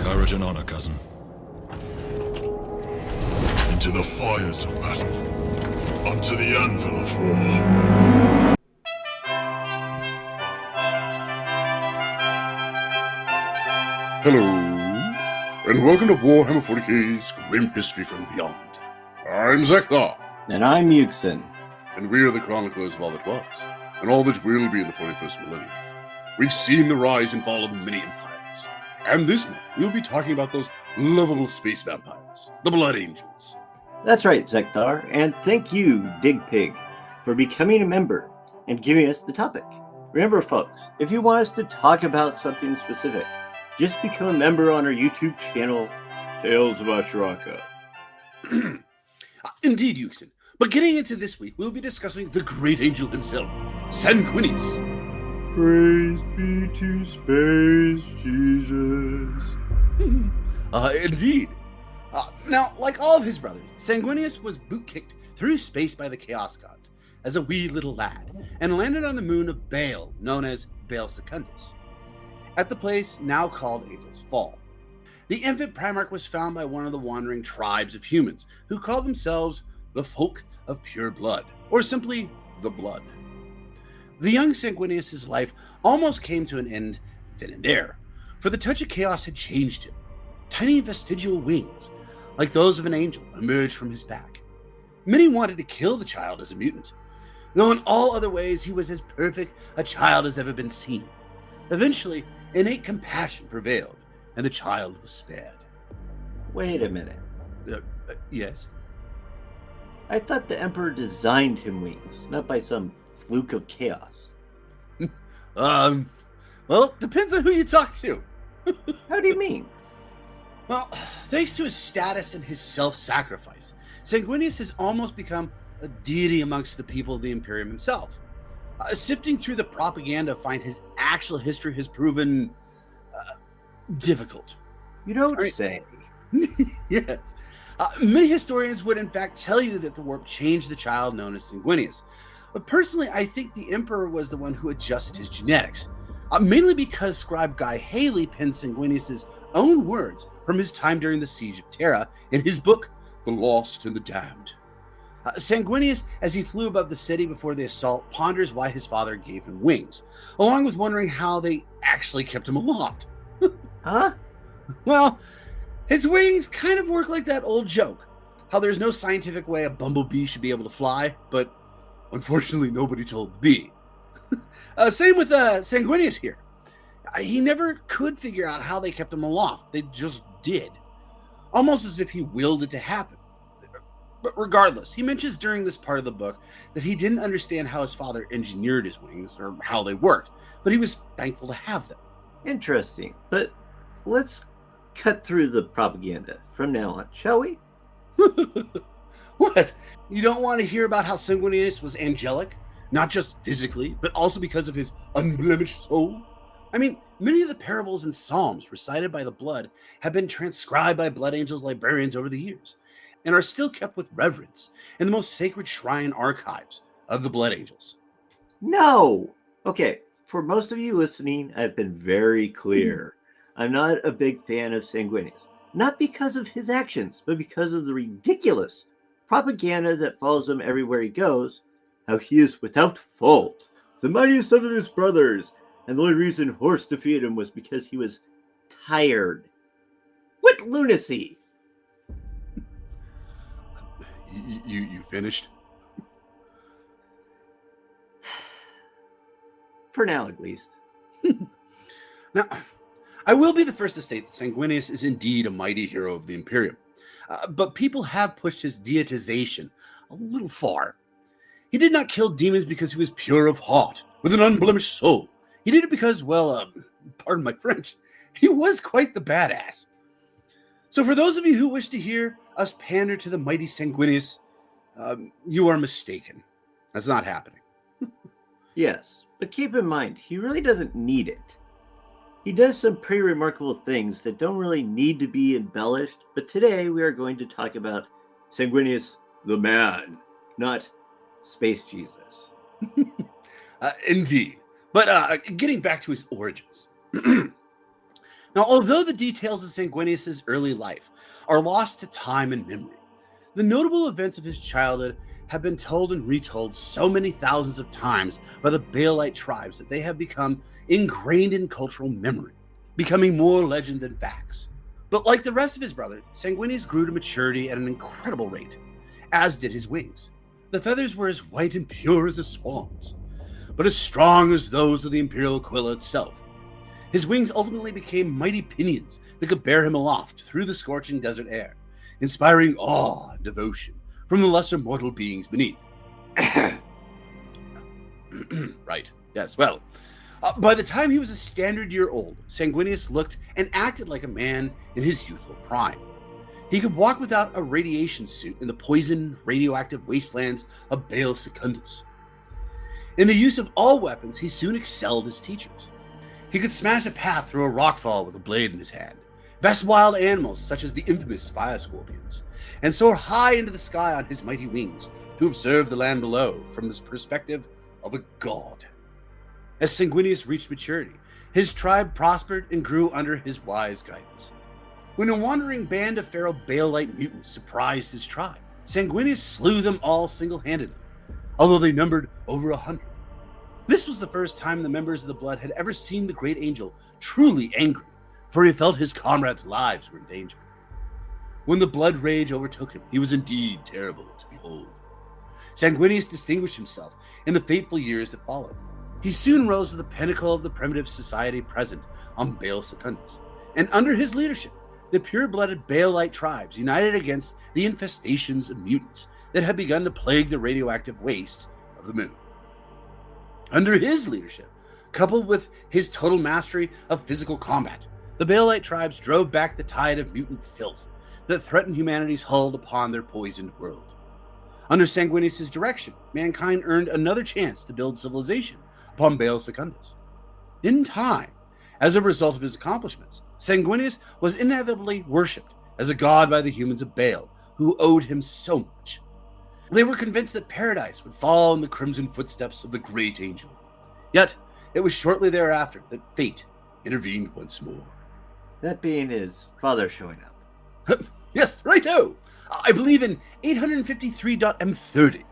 Courage and honor, cousin. Into the fires of battle, unto the anvil of war. Hello, and welcome to Warhammer 40k's Grim History from Beyond. I'm Zekthar, And I'm Yuxin. and we are the chroniclers of all that was, and all that will be in the 41st millennium. We've seen the rise and fall of many empires, and this month we'll be talking about those lovable space vampires, the Blood Angels. That's right, Zekthar, and thank you, Dig Pig, for becoming a member and giving us the topic. Remember, folks, if you want us to talk about something specific, just become a member on our YouTube channel, Tales of Ashraka. Indeed, Yuxin. But getting into this week, we'll be discussing the great angel himself, Sanguinius. Praise be to space, Jesus. Indeed. Now, like all of his brothers, Sanguinius was boot-kicked through space by the Chaos Gods as a wee little lad, and landed on the moon of Baal, known as Baal Secundus, at the place now called Angel's Fall. The infant Primarch was found by one of the wandering tribes of humans, who called themselves the Folk of Pure Blood, or simply the Blood. The young Sanguinius' life almost came to an end then and there, for the touch of chaos had changed him. Tiny vestigial wings, like those of an angel, emerged from his back. Many wanted to kill the child as a mutant, though in all other ways he was as perfect a child as ever been seen. Eventually, innate compassion prevailed, and the child was spared. Wait a minute. Yes? I thought the Emperor designed him wings, not by some fluke of chaos. Well, depends on who you talk to. How do you mean? Well, thanks to his status and his self-sacrifice, Sanguinius has almost become a deity amongst the people of the Imperium himself. Sifting through the propaganda to find his actual history has proven difficult. You don't say. Yes. Many historians would in fact tell you that the warp changed the child known as Sanguinius. But personally, I think the Emperor was the one who adjusted his genetics. Mainly because scribe Guy Haley penned Sanguinius' own words from his time during the Siege of Terra in his book, The Lost and the Damned. Sanguinius, as he flew above the city before the assault, ponders why his father gave him wings, along with wondering how they actually kept him aloft. Huh? Well, his wings kind of work like that old joke, how there's no scientific way a bumblebee should be able to fly, but unfortunately nobody told the bee. Same with Sanguinius here. He never could figure out how they kept him aloft. They just did. Almost as if he willed it to happen. But regardless, he mentions during this part of the book that he didn't understand how his father engineered his wings or how they worked, but he was thankful to have them. Interesting. But let's cut through the propaganda from now on, shall we? What? You don't want to hear about how Sanguinius was angelic? Not just physically, but also because of his unblemished soul? I mean, many of the parables and psalms recited by the Blood have been transcribed by Blood Angels librarians over the years, and are still kept with reverence in the most sacred shrine archives of the Blood Angels. No! Okay, for most of you listening, I've been very clear. I'm not a big fan of Sanguinius. Not because of his actions, but because of the ridiculous propaganda that follows him everywhere he goes. How he is without fault, the mightiest of his brothers, and the only reason Horst defeated him was because he was tired. What lunacy! You finished? For now, at least. Now, I will be the first to state that Sanguinius is indeed a mighty hero of the Imperium, but people have pushed his deitization a little far. He did not kill demons because he was pure of heart, with an unblemished soul. He did it because, well, pardon my French, he was quite the badass. So for those of you who wish to hear us pander to the mighty Sanguinius, you are mistaken. That's not happening. Yes, but keep in mind, he really doesn't need it. He does some pretty remarkable things that don't really need to be embellished, but today we are going to talk about Sanguinius the man, not Space Jesus. Indeed. But getting back to his origins. Now, although the details of Sanguinius' early life are lost to time and memory, the notable events of his childhood have been told and retold so many thousands of times by the Baelite tribes that they have become ingrained in cultural memory, becoming more legend than facts. But like the rest of his brothers, Sanguinius grew to maturity at an incredible rate, as did his wings. The feathers were as white and pure as a swan's, but as strong as those of the Imperial Aquila itself. His wings ultimately became mighty pinions that could bear him aloft through the scorching desert air, inspiring awe and devotion from the lesser mortal beings beneath. Right, yes, well, by the time he was a standard year old, Sanguinius looked and acted like a man in his youthful prime. He could walk without a radiation suit in the poisoned, radioactive wastelands of Baal Secundus. In the use of all weapons, he soon excelled his teachers. He could smash a path through a rockfall with a blade in his hand, best wild animals such as the infamous fire scorpions, and soar high into the sky on his mighty wings to observe the land below from the perspective of a god. As Sanguinius reached maturity, his tribe prospered and grew under his wise guidance. When a wandering band of feral Baelite mutants surprised his tribe, Sanguinius slew them all single-handedly, although they numbered over 100. This was the first time the members of the Blood had ever seen the great angel truly angry, for he felt his comrades' lives were in danger. When the blood rage overtook him, he was indeed terrible to behold. Sanguinius distinguished himself in the fateful years that followed. He soon rose to the pinnacle of the primitive society present on Baal Secundus, and under his leadership, the pure-blooded Baelite tribes united against the infestations of mutants that had begun to plague the radioactive wastes of the moon. Under his leadership, coupled with his total mastery of physical combat, the Baelite tribes drove back the tide of mutant filth that threatened humanity's hold upon their poisoned world. Under Sanguinius' direction, mankind earned another chance to build civilization upon Baal Secundus. In time, as a result of his accomplishments, Sanguinius was inevitably worshipped as a god by the humans of Baal, who owed him so much. They were convinced that paradise would fall in the crimson footsteps of the great angel. Yet, it was shortly thereafter that fate intervened once more. That being his father showing up. Yes, righto! I believe in 853.M30.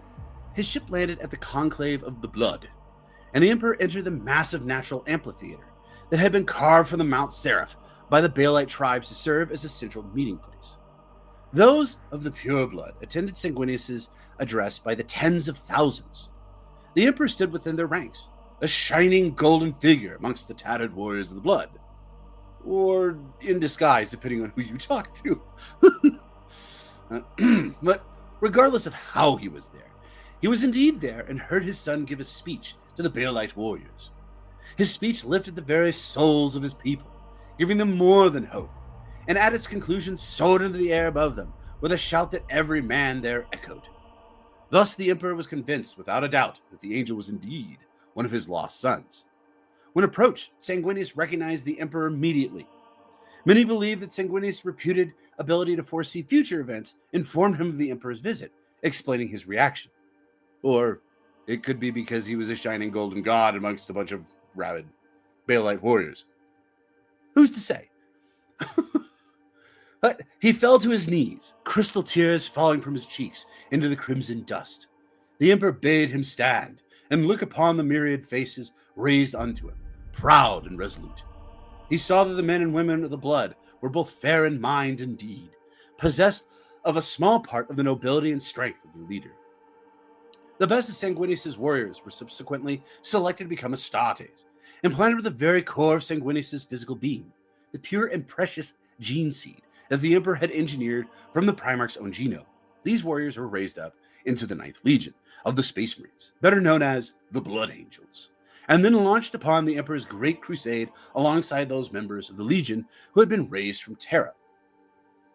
His ship landed at the Conclave of the Blood, and the Emperor entered the massive natural amphitheater that had been carved from the Mount Seraph by the Baelite tribes to serve as a central meeting place. Those of the pure blood attended Sanguinius' address by the tens of thousands. The Emperor stood within their ranks, a shining golden figure amongst the tattered warriors of the blood. Or in disguise, depending on who you talk to. But regardless of how he was there, he was indeed there and heard his son give a speech to the Baelite warriors. His speech lifted the very souls of his people, giving them more than hope, and at its conclusion soared into the air above them with a shout that every man there echoed. Thus the Emperor was convinced without a doubt that the angel was indeed one of his lost sons. When approached, Sanguinius recognized the Emperor immediately. Many believe that Sanguinius' reputed ability to foresee future events informed him of the Emperor's visit, explaining his reaction. Or it could be because he was a shining golden god amongst a bunch of rabid Baelite warriors. Who's to say? But he fell to his knees, crystal tears falling from his cheeks into the crimson dust. The Emperor bade him stand and look upon the myriad faces raised unto him, proud and resolute. He saw that the men and women of the blood were both fair in mind and deed, possessed of a small part of the nobility and strength of their leader. The best of Sanguinius' warriors were subsequently selected to become Astartes, implanted with the very core of Sanguinius' physical being, the pure and precious gene seed that the Emperor had engineered from the Primarch's own genome. These warriors were raised up into the 9th Legion of the Space Marines, better known as the Blood Angels, and then launched upon the Emperor's great crusade alongside those members of the Legion who had been raised from Terra.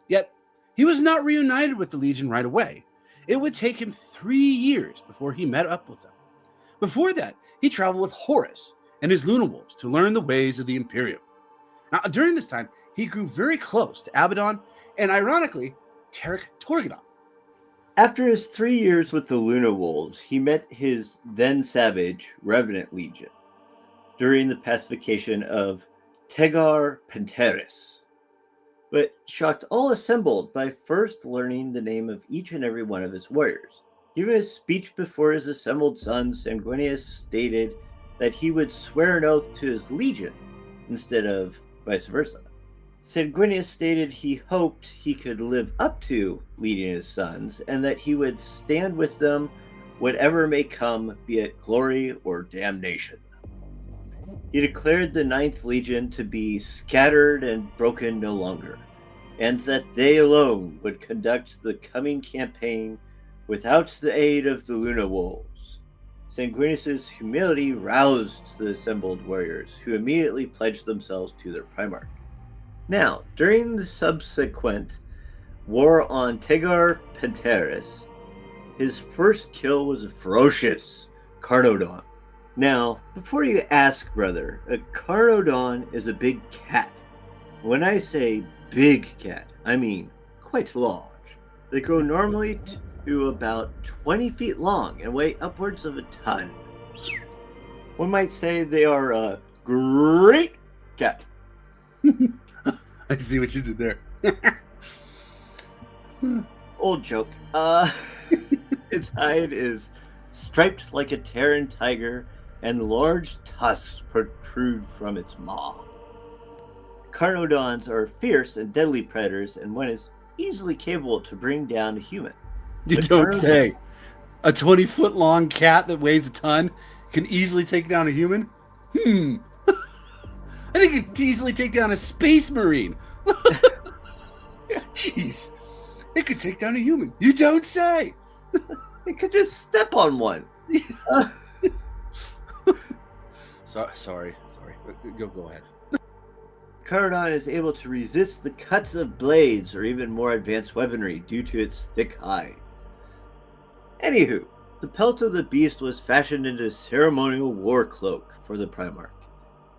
Yet, he was not reunited with the Legion right away. It would take him 3 years before he met up with them. Before that, he traveled with Horus and his Luna Wolves to learn the ways of the Imperium. Now, during this time, he grew very close to Abaddon and, ironically, Tarek Torgadon. After his 3 years with the Luna Wolves, he met his then savage Revenant Legion during the pacification of Tegar Penteris, but shocked all assembled by first learning the name of each and every one of his warriors. Giving a speech before his assembled sons, Sanguinius stated that he would swear an oath to his legion instead of vice versa. Sanguinius stated he hoped he could live up to leading his sons and that he would stand with them whatever may come, be it glory or damnation. He declared the Ninth Legion to be scattered and broken no longer, and that they alone would conduct the coming campaign without the aid of the Luna Wolves. Sanguinius' humility roused the assembled warriors, who immediately pledged themselves to their Primarch. Now, during the subsequent war on Tegar Penteris, his first kill was a ferocious Carnodon. Now, before you ask, brother, a Carnodon is a big cat. When I say big cat, I mean quite large. They grow normally to about 20 feet long and weigh upwards of a ton. One might say they are a great cat. I see what you did there. Old joke. Its hide is striped like a Terran tiger, and large tusks protrude from its maw. Carnodons are fierce and deadly predators, and one is easily capable to bring down a human. You don't say. A 20-foot long cat that weighs a ton can easily take down a human? I think it could easily take down a space marine. Jeez. It could take down a human. You don't say. It could just step on one. Sorry. Go ahead. Carnodon is able to resist the cuts of blades or even more advanced weaponry due to its thick hide. Anywho, the pelt of the beast was fashioned into a ceremonial war cloak for the Primarch.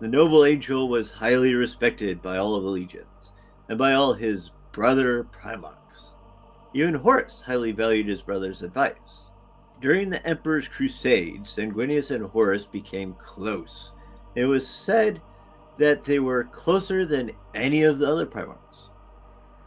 The noble angel was highly respected by all of the legions, and by all his brother Primarchs. Even Horus highly valued his brother's advice. During the Emperor's Crusade, Sanguinius and Horus became close. It was said that they were closer than any of the other Primarchs.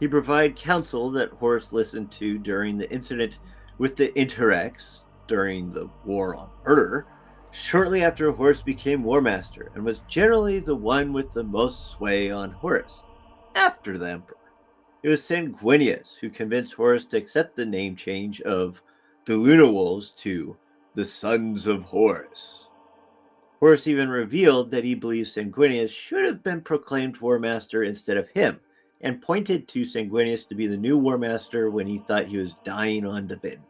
He provided counsel that Horus listened to during the incident with the Interrex during the War on Murder, shortly after Horus became War Master, and was generally the one with the most sway on Horus, after the Emperor. It was Sanguinius who convinced Horus to accept the name change of the Luna Wolves to the Sons of Horus. Horus even revealed that he believes Sanguinius should have been proclaimed War Master instead of him, and pointed to Sanguinius to be the new War Master when he thought he was dying on Devin.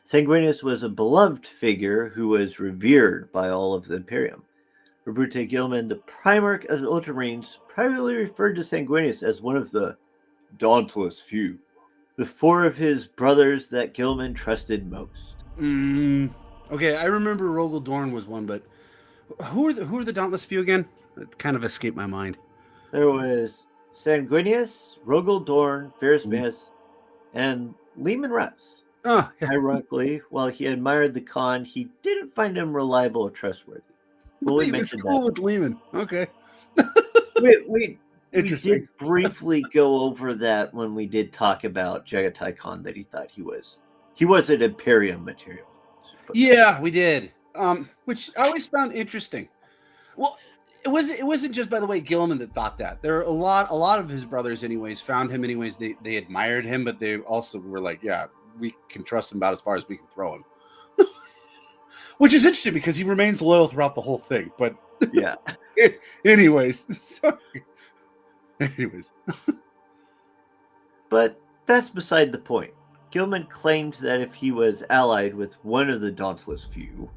Sanguinius was a beloved figure who was revered by all of the Imperium. Roberto Gilman, the Primarch of the Ultramarines, privately referred to Sanguinius as one of the dauntless few, the four of his brothers that Gilman trusted most. Okay, I remember Rogel Dorn was one, but who are the dauntless few again? It kind of escaped my mind. There was Sanguinius, Rogel Dorn, Ferris Miss, and Lehman Russ. Oh, yeah. Ironically, while he admired the Khan, he didn't find him reliable or trustworthy. Well, we mentioned cool that. with Lehman. Okay. We did briefly go over that when we did talk about Jagatai Khan, that he thought he was an Imperium material. Yeah, we did. Which I always found interesting. Well, it wasn't just, by the way, Gilman that thought that. There are a lot of his brothers anyways found him anyways. They admired him, but they also were like, yeah, we can trust him about as far as we can throw him. Which is interesting because he remains loyal throughout the whole thing. But yeah. Anyways. But that's beside the point. Gilman claimed that if he was allied with one of the dauntless few,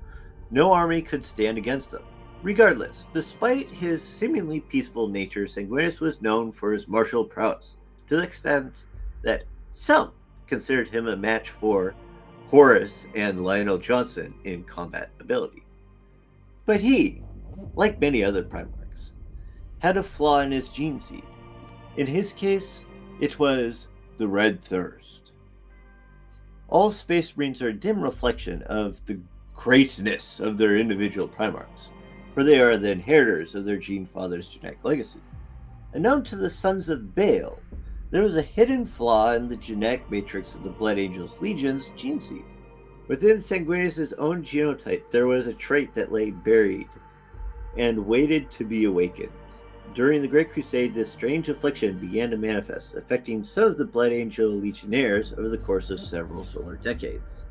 no army could stand against them. Regardless, despite his seemingly peaceful nature, Sanguinius was known for his martial prowess, to the extent that some considered him a match for Horus and Lionel Johnson in combat ability. But he, like many other Primarchs, had a flaw in his gene seed. In his case, it was the Red Thirst. All Space Marines are a dim reflection of the greatness of their individual Primarchs. for they are the inheritors of their gene father's genetic legacy. Unknown to the sons of Baal, there was a hidden flaw in the genetic matrix of the Blood Angels Legion's gene seed. Within Sanguinius' own genotype, there was a trait that lay buried and waited to be awakened. During the Great Crusade, this strange affliction began to manifest, affecting some of the Blood Angel Legionnaires over the course of several solar decades.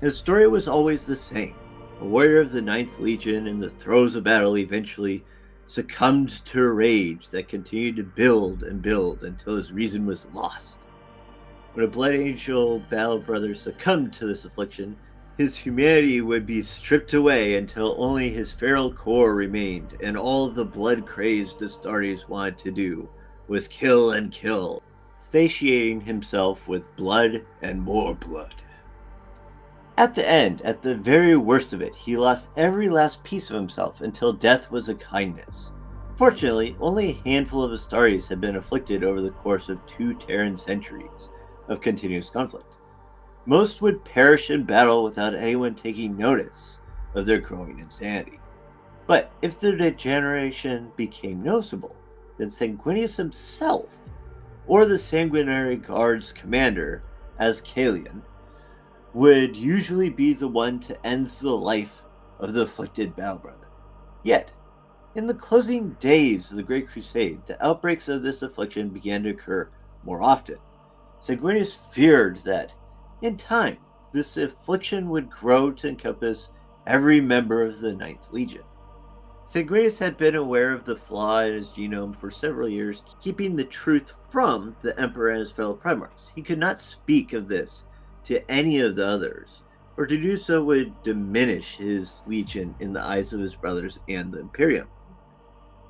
His story was always the same. A warrior of the Ninth Legion in the throes of battle eventually succumbed to a rage that continued to build and build until his reason was lost. When a Blood Angel battle brother succumbed to this affliction, his humanity would be stripped away until only his feral core remained, and all the blood-crazed Astartes wanted to do was kill and kill, satiating himself with blood and more blood. At the end, at the very worst of it, he lost every last piece of himself until death was a kindness. Fortunately, only a handful of Astartes had been afflicted over the course of 2 Terran centuries of continuous conflict. Most would perish in battle without anyone taking notice of their growing insanity. But if the degeneration became noticeable, then Sanguinius himself, or the Sanguinary Guard's commander, as Kalian, would usually be the one to end the life of the afflicted battle brother. Yet, in the closing days of the Great Crusade, the outbreaks of this affliction began to occur more often. Sanguinius feared that, in time, this affliction would grow to encompass every member of the Ninth Legion. Sanguinius had been aware of the flaw in his genome for several years, keeping the truth from the Emperor and his fellow Primarchs. He could not speak of this to any of the others, or to do so would diminish his legion in the eyes of his brothers and the Imperium.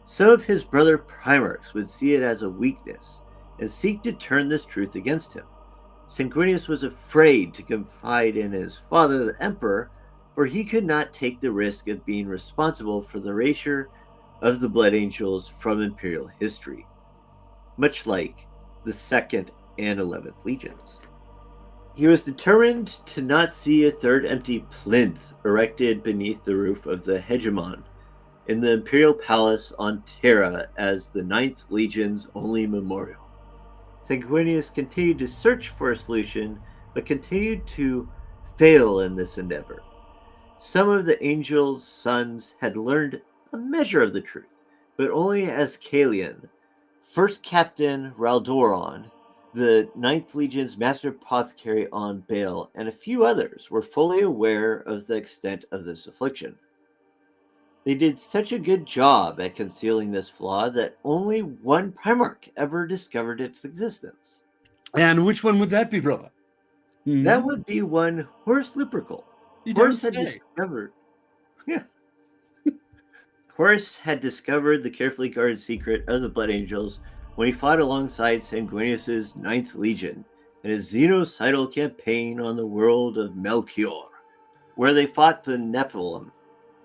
Some of his brother Primarchs would see it as a weakness, and seek to turn this truth against him. Sanguinius was afraid to confide in his father, the Emperor, for he could not take the risk of being responsible for the erasure of the Blood Angels from Imperial history, much like the 2nd and 11th Legions. He was determined to not see a third empty plinth erected beneath the roof of the hegemon in the Imperial Palace on Terra as the 9th Legion's only memorial. Sanguinius continued to search for a solution, but continued to fail in this endeavor. Some of the Angel's sons had learned a measure of the truth, but only as Kalian, First Captain Raldoron, the 9th Legion's Master Apothecary on Baal, and a few others were fully aware of the extent of this affliction. They did such a good job at concealing this flaw that only one Primarch ever discovered its existence. And which one would that be, brother? That would be one Horus Lupercal. Horus had discovered. Yeah. Horus had discovered the carefully guarded secret of the Blood Angels when he fought alongside Sanguinius' 9th Legion in a genocidal campaign on the world of Melchior, where they fought the Nephilim.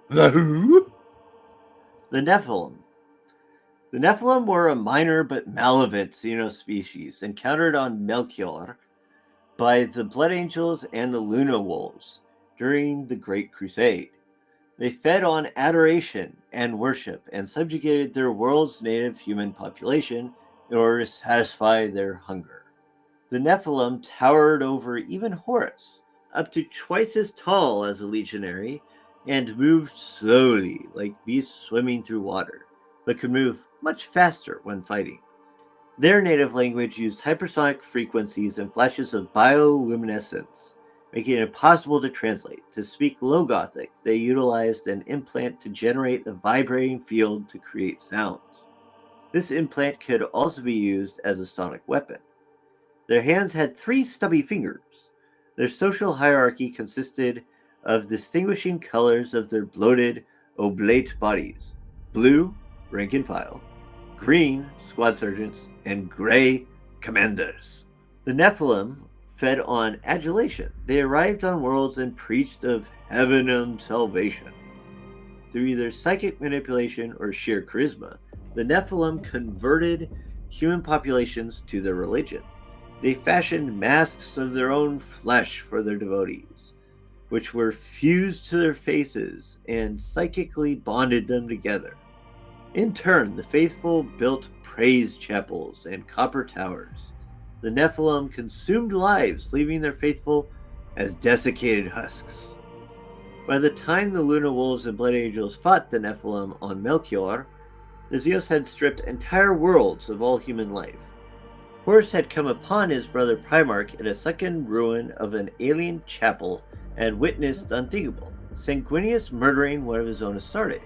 The who? The Nephilim. The Nephilim were a minor but malevolent xenospecies encountered on Melchior by the Blood Angels and the Luna Wolves during the Great Crusade. They fed on adoration and worship and subjugated their world's native human population in order to satisfy their hunger. The Nephilim towered over even Horus, up to twice as tall as a legionary, and moved slowly like beasts swimming through water, but could move much faster when fighting. Their native language used hypersonic frequencies and flashes of bioluminescence, making it impossible to translate. To speak Low Gothic, they utilized an implant to generate a vibrating field to create sounds. This implant could also be used as a sonic weapon. Their hands had 3 stubby fingers. Their social hierarchy consisted of distinguishing colors of their bloated, oblate bodies: blue, rank and file; green, squad sergeants; and gray, commanders. The Nephilim fed on adulation. They arrived on worlds and preached of heaven and salvation. Through either psychic manipulation or sheer charisma, the Nephilim converted human populations to their religion. They fashioned masks of their own flesh for their devotees. which were fused to their faces and psychically bonded them together. In turn, the faithful built praise chapels and copper towers. The Nephilim consumed lives, leaving their faithful as desiccated husks. By the time the Luna Wolves and Blood Angels fought the Nephilim on Melchior, the Zeus had stripped entire worlds of all human life. Horus had come upon his brother Primarch at a second ruin of an alien chapel and witnessed the unthinkable, Sanguinius murdering one of his own Astartes.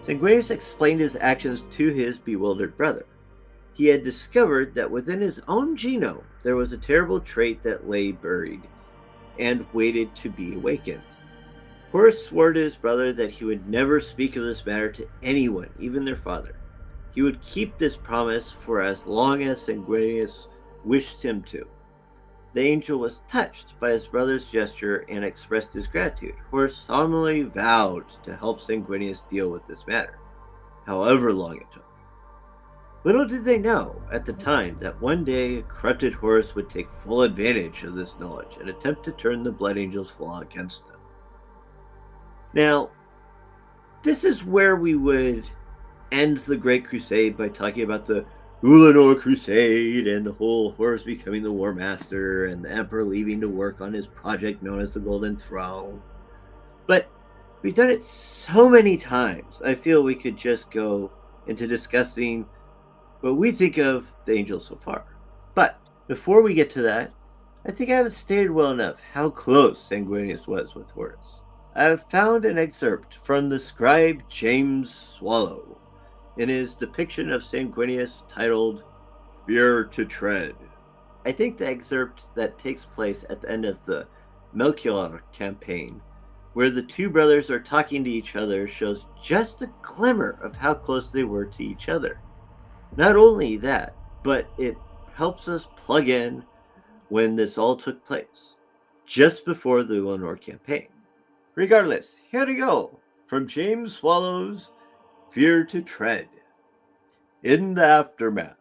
Sanguinius explained his actions to his bewildered brother. He had discovered that within his own genome there was a terrible trait that lay buried and waited to be awakened. Horus swore to his brother that he would never speak of this matter to anyone, even their father. He would keep this promise for as long as Sanguinius wished him to. The angel was touched by his brother's gesture and expressed his gratitude. Horus solemnly vowed to help Sanguinius deal with this matter, however long it took. Little did they know at the time that one day a corrupted Horus would take full advantage of this knowledge and attempt to turn the Blood Angel's flaw against them. Now, this is where we would end the Great Crusade by talking about the Ulanor Crusade and the whole Horus becoming the War Master and the Emperor leaving to work on his project known as the Golden Throne. But we've done it so many times, I feel we could just go into discussing what we think of the angels so far. But before we get to that, I think I haven't stated well enough how close Sanguinius was with Horus. I have found an excerpt from the scribe James Swallow in his depiction of Sanguinius titled Fear to Tread. I think the excerpt that takes place at the end of the Melchior campaign, where the two brothers are talking to each other, shows just a glimmer of how close they were to each other. Not only that, but it helps us plug in when this all took place, just before the Ulanor campaign. Regardless, here we go, from James Swallow's Fear to Tread. In the aftermath,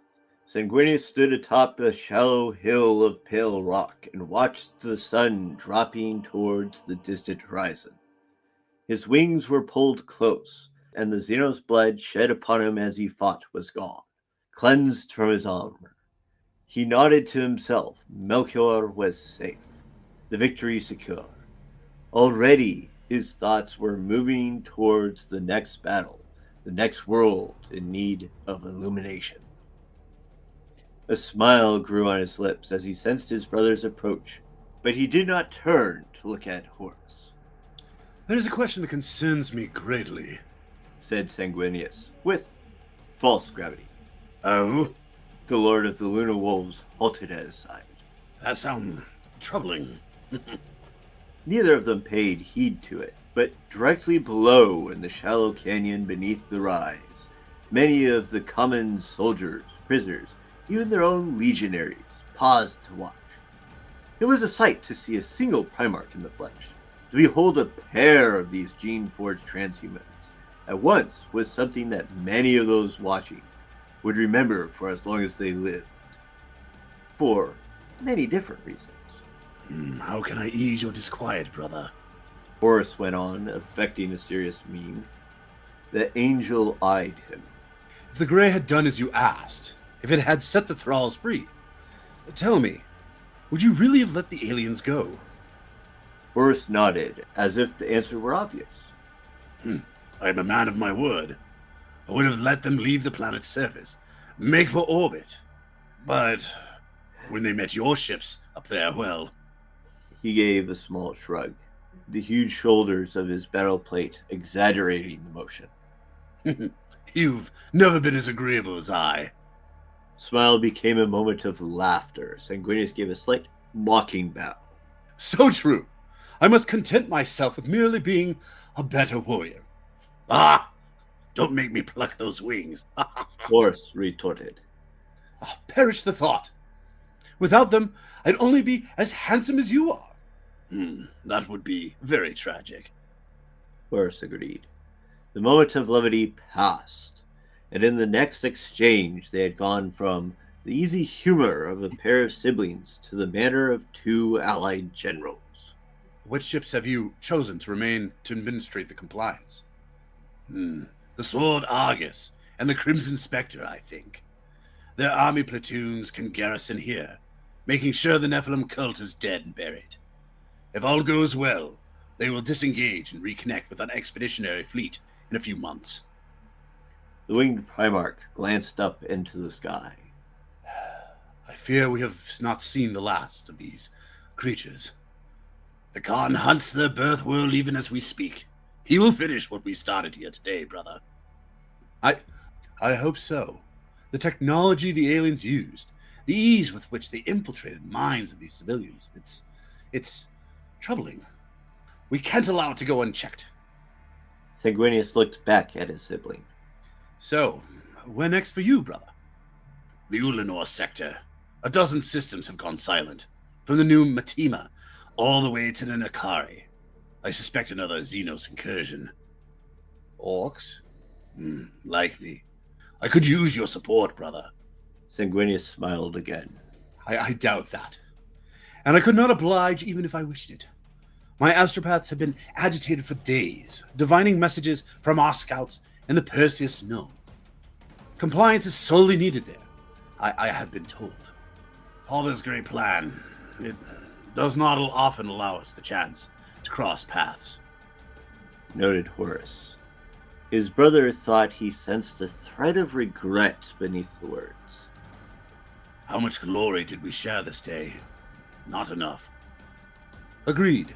Sanguinius stood atop a shallow hill of pale rock and watched the sun dropping towards the distant horizon. His wings were pulled close, and the Xenos blood shed upon him as he fought was gone, cleansed from his armor. He nodded to himself. Melchior was safe, the victory secure. Already, his thoughts were moving towards the next battle, the next world in need of illumination. A smile grew on his lips as he sensed his brother's approach, but he did not turn to look at Horus. There is a question that concerns me greatly, said Sanguinius, with false gravity. Oh? The Lord of the Luna Wolves halted at his side. That sounds troubling. Neither of them paid heed to it, but directly below in the shallow canyon beneath the rise, many of the common soldiers, prisoners, even their own legionaries, paused to watch. It was a sight to see a single Primarch in the flesh, to behold a pair of these gene-forged transhumans. At once was something that many of those watching would remember for as long as they lived. For many different reasons. How can I ease your disquiet, brother? Horus went on, affecting a serious mien. The angel eyed him. If the Grey had done as you asked, if it had set the thralls free, tell me, would you really have let the aliens go? Horus nodded, as if the answer were obvious. I am a man of my word. I would have let them leave the planet's surface, make for orbit. But when they met your ships up there, well... He gave a small shrug, the huge shoulders of his battle plate exaggerating the motion. You've never been as agreeable as I. Smile became a moment of laughter. Sanguinius gave a slight mocking bow. So true. I must content myself with merely being a better warrior. Ah! Don't make me pluck those wings. Horus retorted. Perish the thought. Without them, I'd only be as handsome as you are. That would be very tragic. Horus agreed. The moment of levity passed, and in the next exchange they had gone from the easy humor of a pair of siblings to the manner of two allied generals. Which ships have you chosen to remain to administrate the compliance? The Sword Argus and the Crimson Spectre, I think. Their army platoons can garrison here, making sure the Nephilim cult is dead and buried. If all goes well, they will disengage and reconnect with an expeditionary fleet in a few months. The winged Primarch glanced up into the sky. I fear we have not seen the last of these creatures. The Khan hunts their birth world even as we speak. He will finish what we started here today, brother. I hope so. The technology the aliens used, the ease with which they infiltrated minds of these civilians, it's troubling. We can't allow it to go unchecked. Sanguinius looked back at his sibling. So, where next for you, brother? The Ulanor sector. A dozen systems have gone silent, from the new Matima all the way to the Nakari. I suspect another Xenos incursion. Orcs? Likely. I could use your support, brother. Sanguinius smiled again. I doubt that. And I could not oblige even if I wished it. My astropaths have been agitated for days, divining messages from our scouts and the Perseus known. Compliance is sorely needed there, I have been told. Father's great plan. It does not often allow us the chance to cross paths. Noted Horus. His brother thought he sensed a thread of regret beneath the words. How much glory did we share this day? Not enough. Agreed.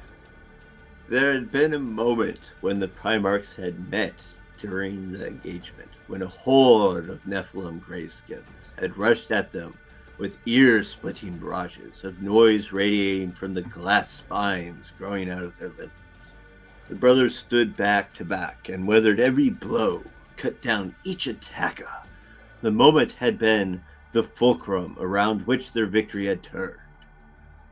There had been a moment when the Primarchs had met during the engagement, when a horde of Nephilim grayskins had rushed at them with ear-splitting barrages of noise radiating from the glass spines growing out of their limbs. The brothers stood back to back and weathered every blow, cut down each attacker. The moment had been the fulcrum around which their victory had turned.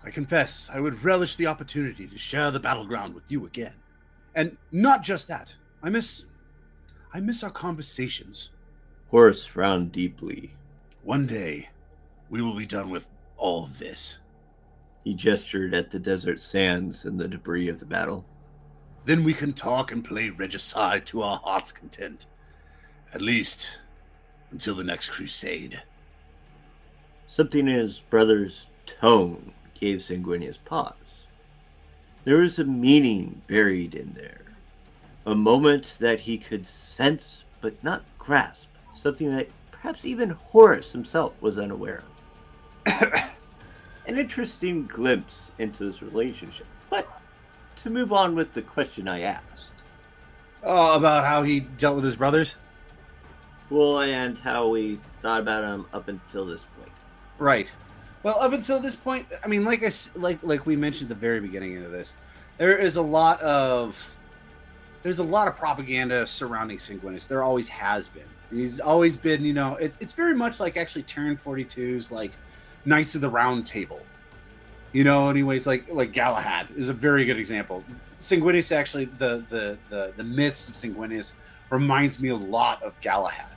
I confess, I would relish the opportunity to share the battleground with you again. And not just that. I miss our conversations. Horus frowned deeply. One day, we will be done with all of this. He gestured at the desert sands and the debris of the battle. Then we can talk and play regicide to our heart's content. At least, until the next crusade. Something in his brother's tone gave Sanguinius pause. There was a meaning buried in there. A moment that he could sense but not grasp. Something that perhaps even Horus himself was unaware of. An interesting glimpse into this relationship. But to move on with the question I asked. Oh, about how he dealt with his brothers? Well, and how we thought about him up until this point. Right. Well, up until this point, I mean, like we mentioned at the very beginning of this, there's a lot of propaganda surrounding Sanguinius. There always has been. He's always been, it's very much like actually Terran 42's like Knights of the Round Table. Anyways, like Galahad is a very good example. Sanguinius actually, the myths of Sanguinius reminds me a lot of Galahad.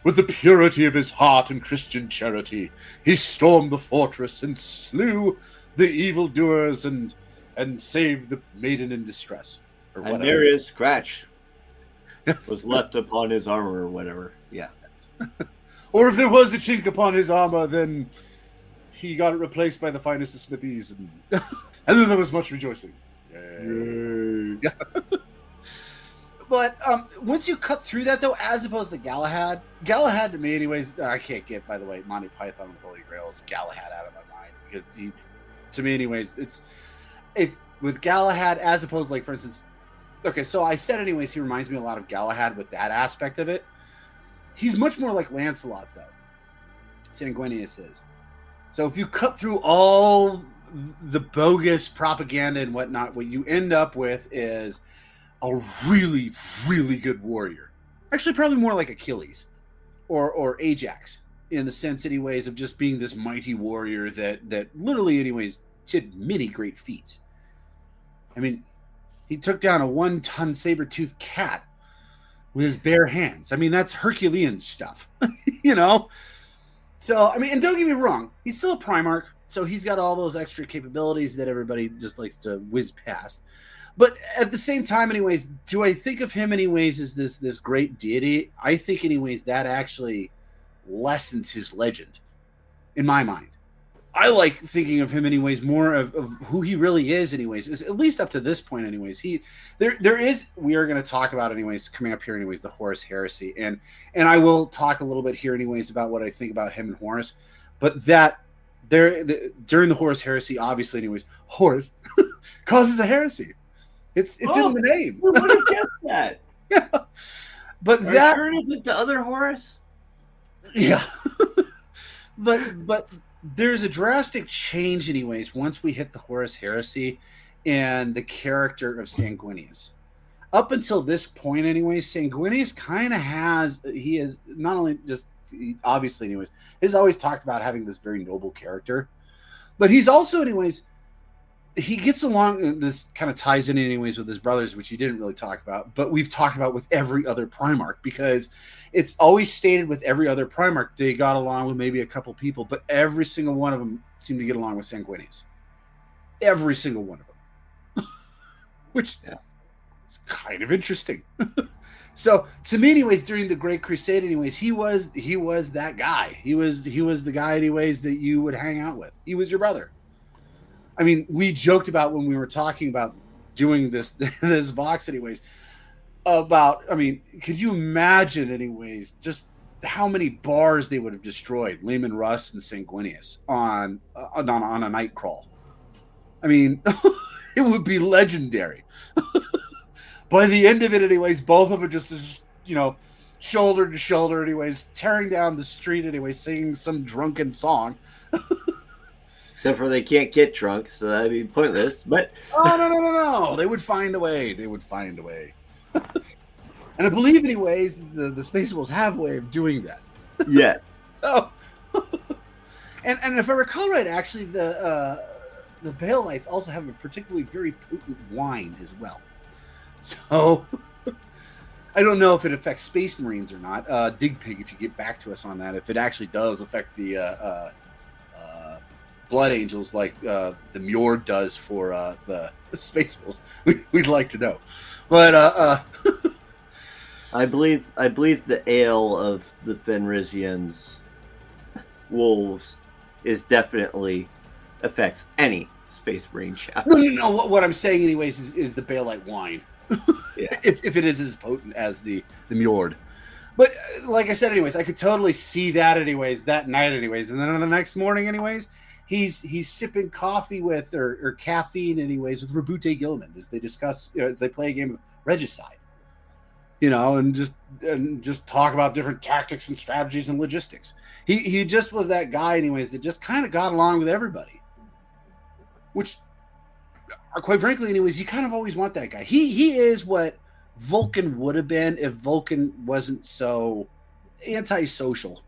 With the purity of his heart and Christian charity, he stormed the fortress and slew the evildoers and saved the maiden in distress. And nary a scratch was left upon his armor or whatever. Yeah. Or if there was a chink upon his armor, then he got it replaced by the finest of smithies, and then there was much rejoicing. Yay. But once you cut through that, though, as opposed to Galahad to me, anyways, I can't get, by the way, Monty Python and the Holy Grail's Galahad out of my mind, because he, to me, anyways, with Galahad, as opposed, like, for instance, okay, so I said, anyways, he reminds me a lot of Galahad with that aspect of it. He's much more like Lancelot, though. Sanguinius is. So if you cut through all the bogus propaganda and whatnot, what you end up with is a really, really good warrior. Actually, probably more like Achilles or Ajax in the sense, anyways, of just being this mighty warrior that literally, anyways, did many great feats. I mean, he took down a 1-ton saber-toothed cat with his bare hands. I mean, that's Herculean stuff, So, I mean, and don't get me wrong, he's still a Primarch. So he's got all those extra capabilities that everybody just likes to whiz past. But at the same time, anyways, do I think of him anyways as this great deity? I think anyways that actually lessens his legend in my mind. I like thinking of him anyways more of who he really is anyways, is at least up to this point anyways. There is, we are going to talk about anyways coming up here anyways, the Horus heresy, and I will talk a little bit here anyways about what I think about him and Horus, but that during the Horus heresy, obviously anyways, Horus causes a heresy. It's in the name. Who would have guessed that? Yeah. But Are that sure isn't the other Horus? Yeah. but there's a drastic change anyways once we hit the Horus heresy and the character of Sanguinius. Up until this point anyways, Sanguinius kind of he is not only just obviously anyways, he's always talked about having this very noble character, but he's also anyways, he gets along, this kind of ties in anyways with his brothers, which he didn't really talk about, but we've talked about with every other Primarch, because it's always stated with every other Primarch they got along with maybe a couple people, but every single one of them seemed to get along with Sanguinius. Every single one of them. Which is kind of interesting. So to me anyways, during the Great Crusade anyways, he was that guy. He was the guy anyways that you would hang out with. He was your brother. I mean, we joked about when we were talking about doing this Vox anyways, about, I mean, could you imagine anyways, just how many bars they would have destroyed, Lehman Russ and Sanguinius on a night crawl. I mean, it would be legendary. By the end of it anyways, both of them just, shoulder to shoulder anyways, tearing down the street anyways, singing some drunken song. Except for they can't get drunk, so that'd be pointless. But no. They would find a way. And I believe, anyways, the Space Wolves have a way of doing that. Yeah. So, and if I recall right, actually, the Baelites also have a particularly very potent wine as well. So, I don't know if it affects Space Marines or not. Dig Pig, if you get back to us on that, if it actually does affect the Blood Angels like the Mjord does for the Space Wolves, we'd like to know. But I believe the ale of the Fenrisians wolves is definitely affects any Space Marine shop. No. What I'm saying, anyways, is the Baelite wine. Yeah. if it is as potent as the Mjord. But like I said, anyways, I could totally see that anyways, that night anyways. And then on the next morning anyways, he's sipping coffee with or caffeine anyways with Rabute Gilman as they discuss, as they play a game of Regicide, and just talk about different tactics and strategies and logistics. He just was that guy anyways that just kind of got along with everybody, which quite frankly anyways, you kind of always want that guy. He is what Vulcan would have been if Vulcan wasn't so antisocial.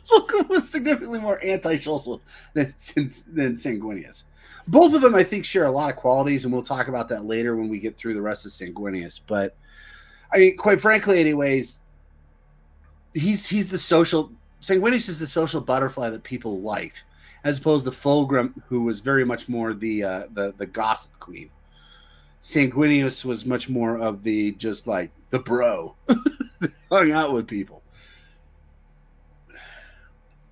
Vulcan was significantly more antisocial than Sanguinius. Both of them, I think, share a lot of qualities, and we'll talk about that later when we get through the rest of Sanguinius. But, I mean, quite frankly, anyways, he's the social... Sanguinius is the social butterfly that people liked, as opposed to Fulgrim, who was very much more the gossip queen. Sanguinius was much more of the bro. Hung out with people.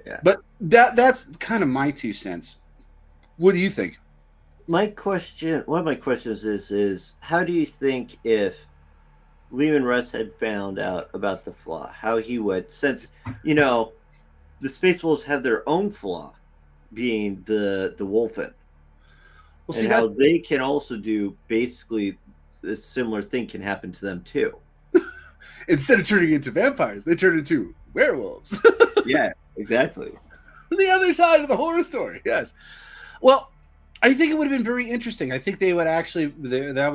Yeah. But that's kind of my 2 cents. What do you think? One of my questions is how do you think if Lehman Russ had found out about the flaw, how he would, since, the Space Wolves have their own flaw, being the Wolfen. Well, and how they can also do basically a similar thing can happen to them too. Instead of turning into vampires, they turn into werewolves. Yeah, exactly. The other side of the horror story. Yes. Well, I think it would have been very interesting. I think that would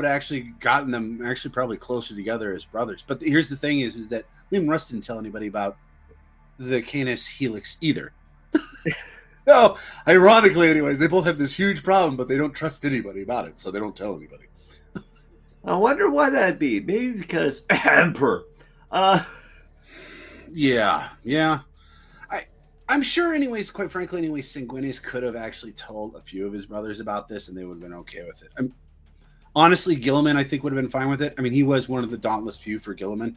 actually gotten them actually probably closer together as brothers. But here's the thing is that Liam Russ didn't tell anybody about the Canis Helix either. So, ironically, anyways, they both have this huge problem, but they don't trust anybody about it, so they don't tell anybody. I wonder why that'd be. Maybe because Emperor. Yeah. I'm sure, anyways, quite frankly, anyways, Sanguinius could have actually told a few of his brothers about this and they would have been okay with it. Honestly, Gilliman, I think, would have been fine with it. I mean, he was one of the dauntless few for Gilliman.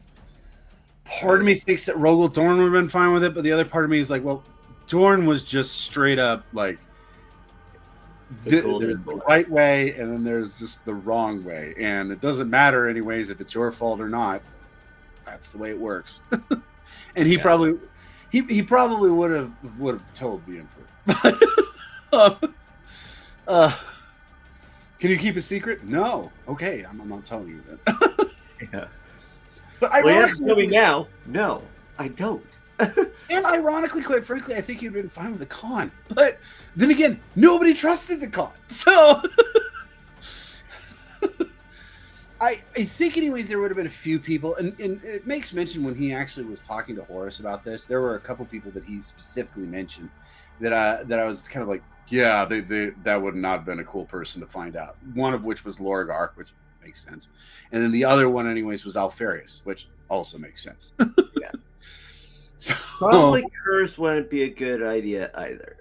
Part of me thinks that Rogel Dorn would have been fine with it, but the other part of me is like, well, Dorn was just straight up like, there's the right way and then there's just the wrong way. And it doesn't matter, anyways, if it's your fault or not. That's the way it works. And he probably would have told the Emperor. Can you keep a secret? No. Okay, I'm not telling you that. Yeah. But ironically, now, no, I don't. And ironically, quite frankly, I think he'd been fine with the Khan. But then again, nobody trusted the Khan. So I think, anyways, there would have been a few people, and it makes mention when he actually was talking to Horus about this. There were a couple people that he specifically mentioned that I was kind of like, yeah, that would not have been a cool person to find out. One of which was Lorgar, which makes sense, and then the other one, anyways, was Alfarius, which also makes sense. Yeah. So probably Curse wouldn't be a good idea either.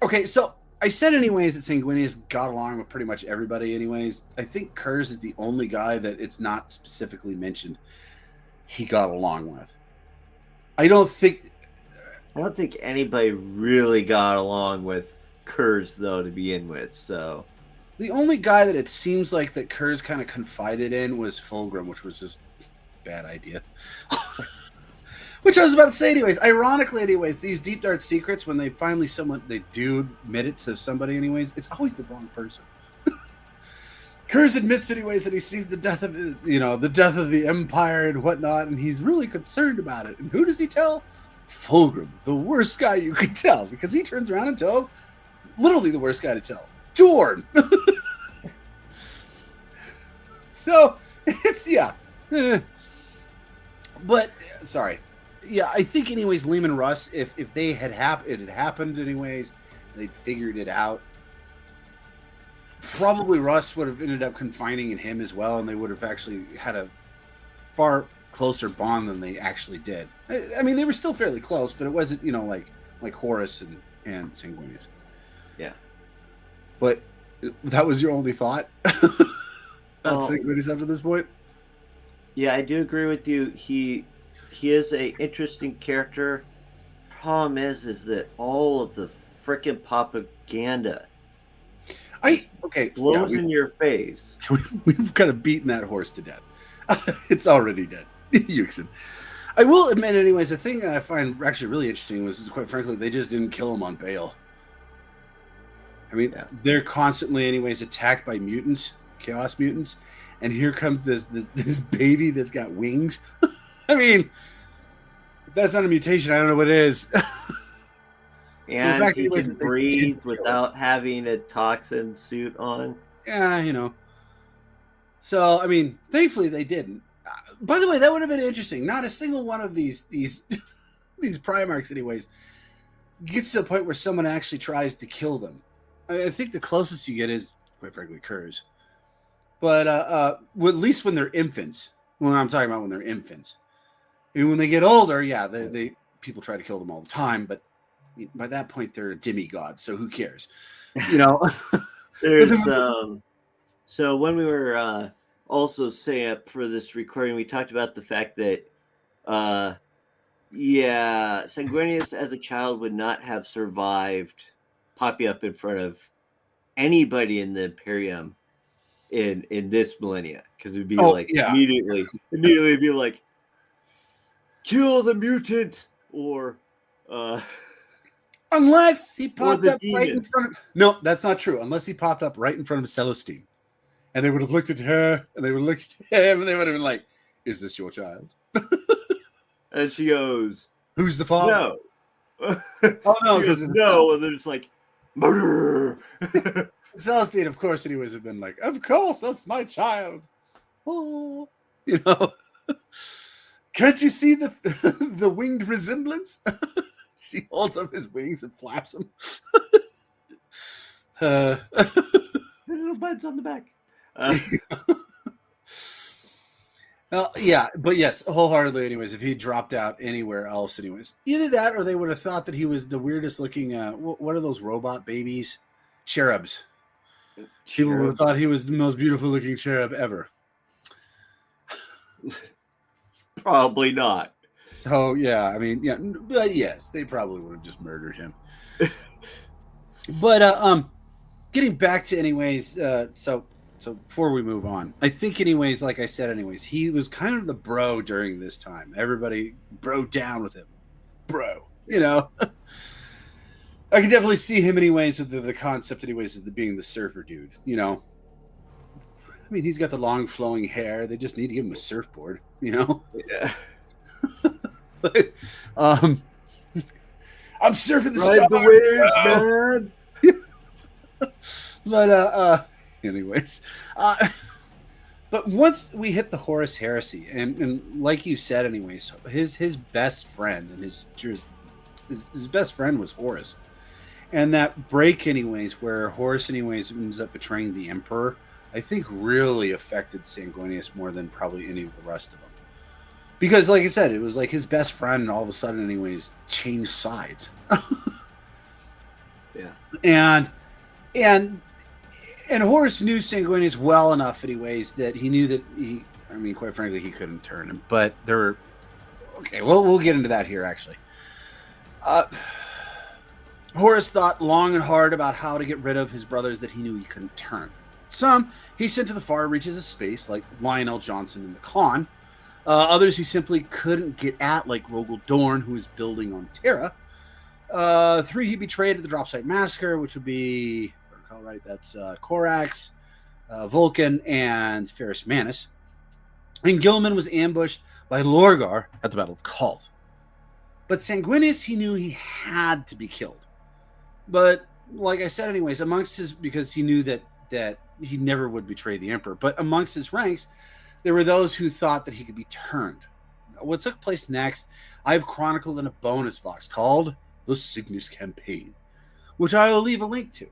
Okay, so I said, anyways, that Sanguinius got along with pretty much everybody, anyways. I think Kurz is the only guy that it's not specifically mentioned he got along with. I don't think anybody really got along with Kurz, though, to begin with, so... The only guy that it seems like that Kurz kind of confided in was Fulgrim, which was just a bad idea. Which I was about to say, anyways. Ironically, anyways, these deep dark secrets, when they finally they do admit it to somebody, anyways, it's always the wrong person. Kurz admits, anyways, that he sees the death of the Empire and whatnot, and he's really concerned about it. And who does he tell? Fulgrim, the worst guy you could tell, because he turns around and tells literally the worst guy to tell, Dorn. So it's but sorry. Yeah, I think, anyways, Lehman Russ, if they had it had happened, anyways, they'd figured it out. Probably Russ would have ended up confiding in him as well, and they would have actually had a far closer bond than they actually did. I mean, they were still fairly close, but it wasn't, like Horus and Sanguinius. Yeah. But that was your only thought about Sanguinius up to this point? Yeah, I do agree with you. He is a interesting character. Problem is that all of the frickin' propaganda blows in your face. We've kind of beaten that horse to death. It's already dead. Yuxin. I will admit, anyways, the thing I find actually really interesting was, quite frankly, they just didn't kill him on bail. I mean, they're constantly, anyways, attacked by mutants, chaos mutants, and here comes this baby that's got wings. I mean, if that's not a mutation, I don't know what it is. And so he can breathe without having a toxin suit on. Yeah, So, I mean, thankfully they didn't. By the way, that would have been interesting. Not a single one of these Primarchs, anyways, gets to a point where someone actually tries to kill them. I think the closest you get is, quite frankly, Kurz. But at least when they're infants. When I'm talking about when they're infants. I mean, when they get older, they people try to kill them all the time, but by that point they're a demigod, so who cares? There's so when we were also setting up for this recording, we talked about the fact that Sanguinius as a child would not have survived popping up in front of anybody in the Imperium in this millennia, because it'd be immediately be like, kill the mutant, or unless he popped up right in front of... No, that's not true. Unless he popped up right in front of Celestine. And they would have looked at her, and they would have looked at him, and they would have been like, is this your child? And she goes, who's the father? No. Oh, no. She goes, no. And they're just like, murder. Celestine, of course, anyways, have been like, of course, that's my child. Oh, Can't you see the winged resemblance? She holds up his wings and flaps them. The little buds on the back. Well, yeah, but yes, wholeheartedly. Anyways, if he dropped out anywhere else, anyways, either that or they would have thought that he was the weirdest looking. What are those robot babies? Cherubs. People would have Cherub. thought he was the most beautiful looking cherub ever. Probably not. So yeah, I mean, yeah, but yes, they probably would have just murdered him. But getting back to anyways, so before we move on, I think anyways, like I said, anyways, he was kind of the bro during this time. Everybody bro down with him, bro. You know, I can definitely see him anyways with the concept anyways of being the surfer dude. You know, I mean, he's got the long flowing hair. They just need to give him a surfboard. You know. Yeah. But, I'm surfing the Ride stars, the waves, bro. man. But anyways, but once we hit the Horus Heresy, and like you said, anyways, his best friend and his best friend was Horus, and that break, anyways, where Horus, anyways, ends up betraying the Emperor, I think really affected Sanguinius more than probably any of the rest of them. Because, like I said, it was like his best friend, and all of a sudden, anyways, changed sides. Yeah. And Horus knew Sanguinius well enough, anyways, that he knew that I mean, quite frankly, he couldn't turn him. But there were, okay, well, we'll get into that here, actually. Horus thought long and hard about how to get rid of his brothers that he knew he couldn't turn. Some he sent to the far reaches of space, like Lionel Johnson and the Khan. Others he simply couldn't get at, like Rogel Dorn, who was building on Terra. 3 he betrayed at the Drop Site Massacre, which would be, if I recall right, that's Korax, Vulcan, and Ferrus Manus. And Gilman was ambushed by Lorgar at the Battle of Kolth. But Sanguinius, he knew he had to be killed. But like I said, anyways, amongst his, because he knew that he never would betray the Emperor, but amongst his ranks, there were those who thought that he could be turned. What took place next, I've chronicled in a bonus box called the Signus Campaign, which I will leave a link to.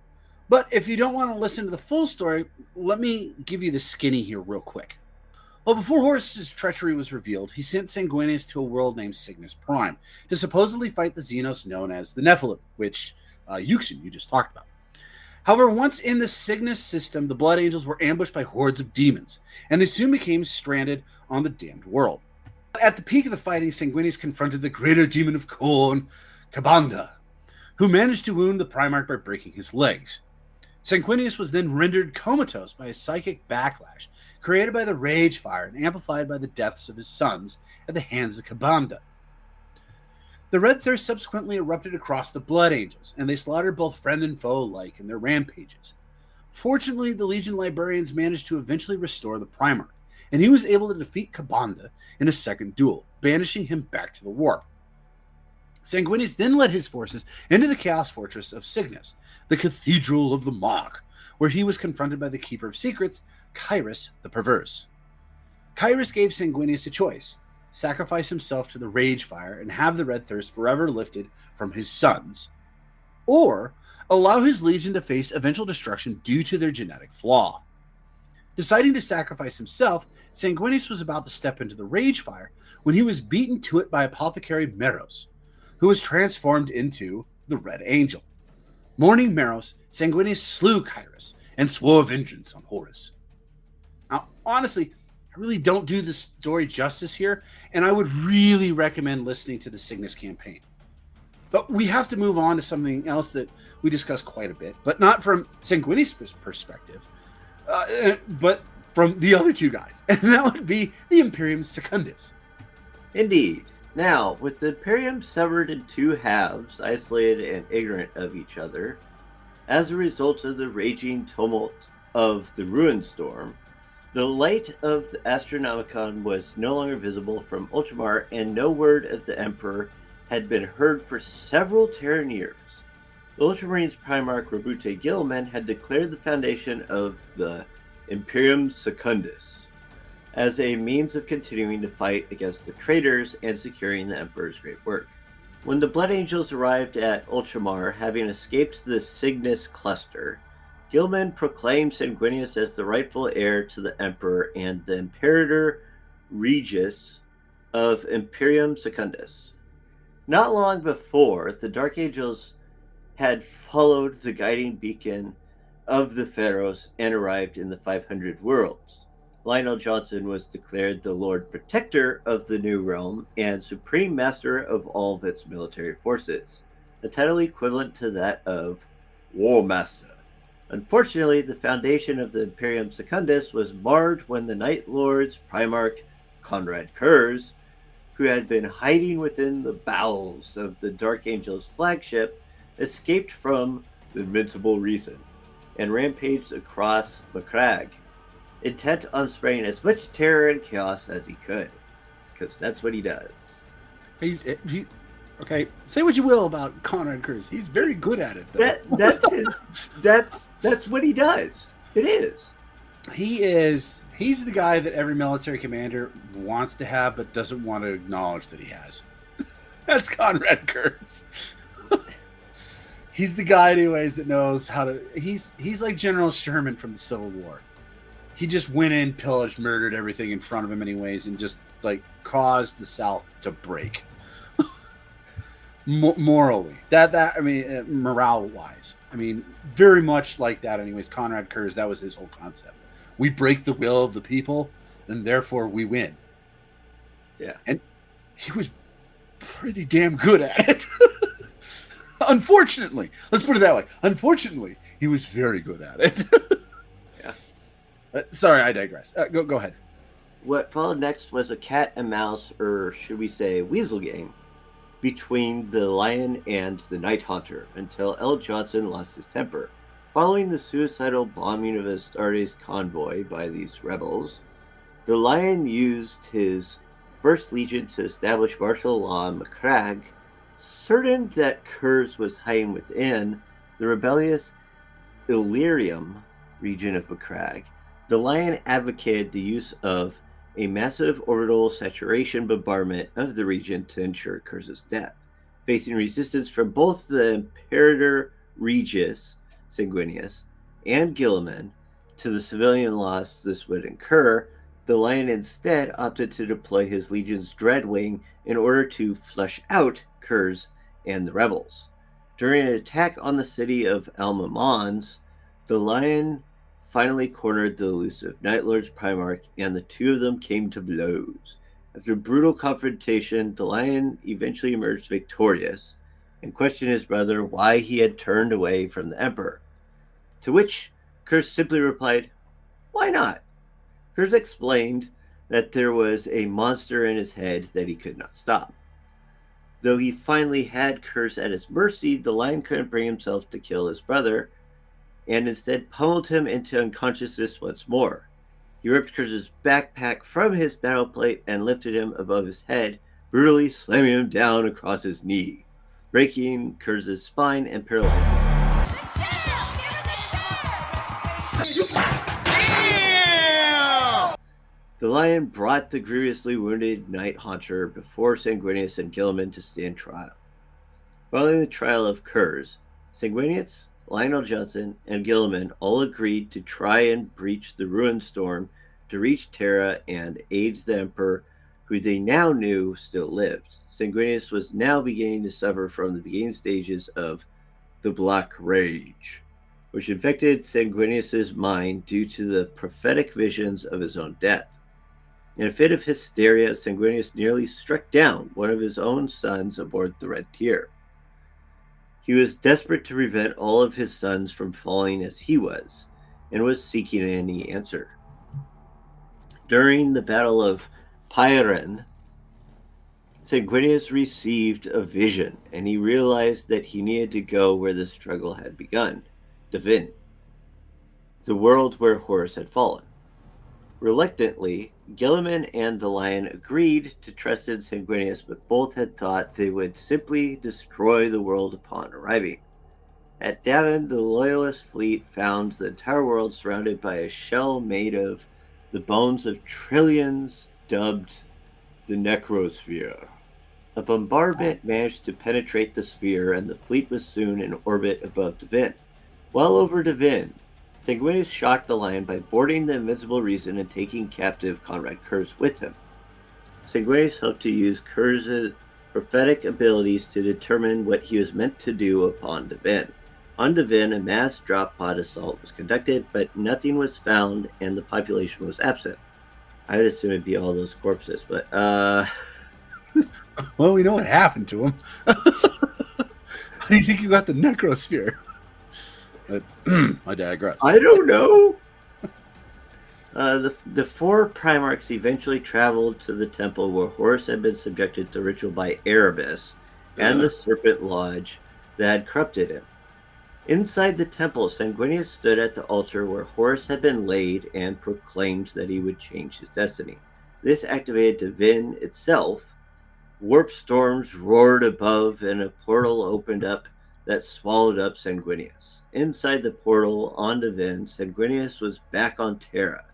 But if you don't want to listen to the full story, let me give you the skinny here real quick. Well, before Horus's treachery was revealed, he sent Sanguinius to a world named Cygnus Prime to supposedly fight the Xenos known as the Nephilim, which Yuxin, you just talked about. However, once in the Cygnus system, the Blood Angels were ambushed by hordes of demons, and they soon became stranded on the damned world. At the peak of the fighting, Sanguinius confronted the greater demon of Khorne, Kabanda, who managed to wound the Primarch by breaking his legs. Sanguinius was then rendered comatose by a psychic backlash created by the Rage Fire and amplified by the deaths of his sons at the hands of Kabanda. The Red Thirst subsequently erupted across the Blood Angels, and they slaughtered both friend and foe alike in their rampages. Fortunately, the Legion Librarians managed to eventually restore the Primarch, and he was able to defeat Kabanda in a second duel, banishing him back to the Warp. Sanguinius then led his forces into the Chaos Fortress of Cygnus, the Cathedral of the Mach, where he was confronted by the Keeper of Secrets, Kyrus the Perverse. Kyrus gave Sanguinius a choice: sacrifice himself to the Rage Fire and have the Red Thirst forever lifted from his sons, or allow his legion to face eventual destruction due to their genetic flaw. Deciding to sacrifice himself, Sanguinius was about to step into the Rage Fire when he was beaten to it by Apothecary Meros, who was transformed into the Red Angel. Mourning Meros, Sanguinius slew Kyrus and swore vengeance on Horus. Now, honestly, I really don't do the story justice here, and I would really recommend listening to the Signus Campaign. But we have to move on to something else that we discussed quite a bit, but not from Sanguinius' perspective, but from the other two guys, and that would be the Imperium Secundus. Indeed. Now, with the Imperium severed in two halves, isolated and ignorant of each other, as a result of the raging tumult of the Ruin Storm, the light of the Astronomicon was no longer visible from Ultramar, and no word of the Emperor had been heard for several Terran years. The Ultramarines Primarch Robute Gilman had declared the foundation of the Imperium Secundus as a means of continuing to fight against the traitors and securing the Emperor's great work. When the Blood Angels arrived at Ultramar, having escaped the Cygnus cluster, Gilman proclaimed Sanguinius as the rightful heir to the Emperor, and the Imperator Regis of Imperium Secundus. Not long before, the Dark Angels had followed the guiding beacon of the Pharaohs and arrived in the 500 worlds. Lionel Johnson was declared the Lord Protector of the New Realm and Supreme Master of all of its military forces, a title equivalent to that of War Master. Unfortunately, the foundation of the Imperium Secundus was marred when the Night Lords Primarch Conrad Kurz, who had been hiding within the bowels of the Dark Angel's flagship, escaped from the Invincible Reason and rampaged across Macragge, intent on spreading as much terror and chaos as he could, because that's what he does. Okay, say what you will about Conrad Kurz. He's very good at it, though. That's what he does. It is. He's the guy that every military commander wants to have but doesn't want to acknowledge that he has. That's Conrad Kurz. He's the guy, anyways, that knows how to. He's like General Sherman from the Civil War. He just went in, pillaged, murdered everything in front of him, anyways, and just like caused the South to break. Morally, morale wise, very much like that. Anyways, Conrad Kurz, that was his whole concept. We break the will of the people, and therefore we win. Yeah, and he was pretty damn good at it. Unfortunately, let's put it that way. Unfortunately, he was very good at it. Yeah. Sorry, I digress. Go ahead. What followed next was a cat and mouse, or should we say weasel game, between the Lion and the Night Haunter until L. Johnson lost his temper. Following the suicidal bombing of Astartes' convoy by these rebels, the Lion used his First Legion to establish martial law in Macragge. Certain that Kurz was hiding within the rebellious Illyrium region of Macragge, the Lion advocated the use of a massive orbital saturation bombardment of the region to ensure Kurz's death. Facing resistance from both the Imperator Regis, Sanguinius, and Guilliman to the civilian loss this would incur, the Lion instead opted to deploy his legion's Dreadwing in order to flush out Kurz and the rebels. During an attack on the city of Almamons, the Lion finally cornered the elusive Night Lords Primarch, and the two of them came to blows. After a brutal confrontation, the Lion eventually emerged victorious and questioned his brother why he had turned away from the Emperor. To which Kurz simply replied, "Why not?" Kurz explained that there was a monster in his head that he could not stop. Though he finally had Kurz at his mercy, the Lion couldn't bring himself to kill his brother, and instead pummeled him into unconsciousness once more. He ripped Kurz's backpack from his battle plate and lifted him above his head, brutally slamming him down across his knee, breaking Kurz's spine and paralyzing him. The Lion brought the grievously wounded Night Haunter before Sanguinius and Guilliman to stand trial. Following the trial of Kurz, Sanguinius, Lionel Johnson, and Guilliman all agreed to try and breach the Ruin Storm to reach Terra and aid the Emperor, who they now knew still lived. Sanguinius was now beginning to suffer from the beginning stages of the Black Rage, which infected Sanguinius's mind due to the prophetic visions of his own death. In a fit of hysteria, Sanguinius nearly struck down one of his own sons aboard the Red Tier. He was desperate to prevent all of his sons from falling as he was, and was seeking any answer. During the Battle of Pyren, Sanguinius received a vision, and he realized that he needed to go where the struggle had begun, Divin, the world where Horus had fallen. Reluctantly, Guilliman and the Lion agreed to trust in Sanguinius, but both had thought they would simply destroy the world upon arriving. At Davin, the Loyalist fleet found the entire world surrounded by a shell made of the bones of trillions, dubbed the Necrosphere. A bombardment managed to penetrate the sphere, and the fleet was soon in orbit above Divin. While over Divin, Sanguinius shocked the Lion by boarding the Invincible Reason and taking captive Conrad Kurz with him. Sanguinius hoped to use Curs's prophetic abilities to determine what he was meant to do upon Devin. On Devin, a mass drop pod assault was conducted, but nothing was found and the population was absent. I would assume it'd be all those corpses, but Well, we know what happened to him. How do you think you got the necrosphere? But I digress. I don't know. The four Primarchs eventually traveled to the temple where Horus had been subjected to ritual by Erebus and the Serpent Lodge that had corrupted him. Inside the temple, Sanguinius stood at the altar where Horus had been laid and proclaimed that he would change his destiny. This activated Devin itself. Warp storms roared above and a portal opened up that swallowed up Sanguinius. Inside the portal on Devin, Sanguinius was back on Terra,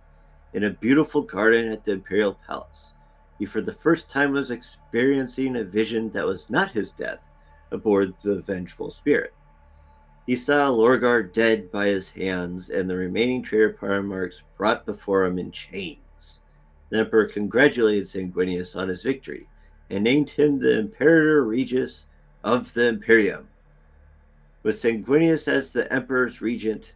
in a beautiful garden at the Imperial Palace. He for the first time was experiencing a vision that was not his death aboard the Vengeful Spirit. He saw Lorgar dead by his hands and the remaining traitor Primarchs brought before him in chains. The Emperor congratulated Sanguinius on his victory and named him the Imperator Regis of the Imperium. With Sanguinius as the Emperor's regent,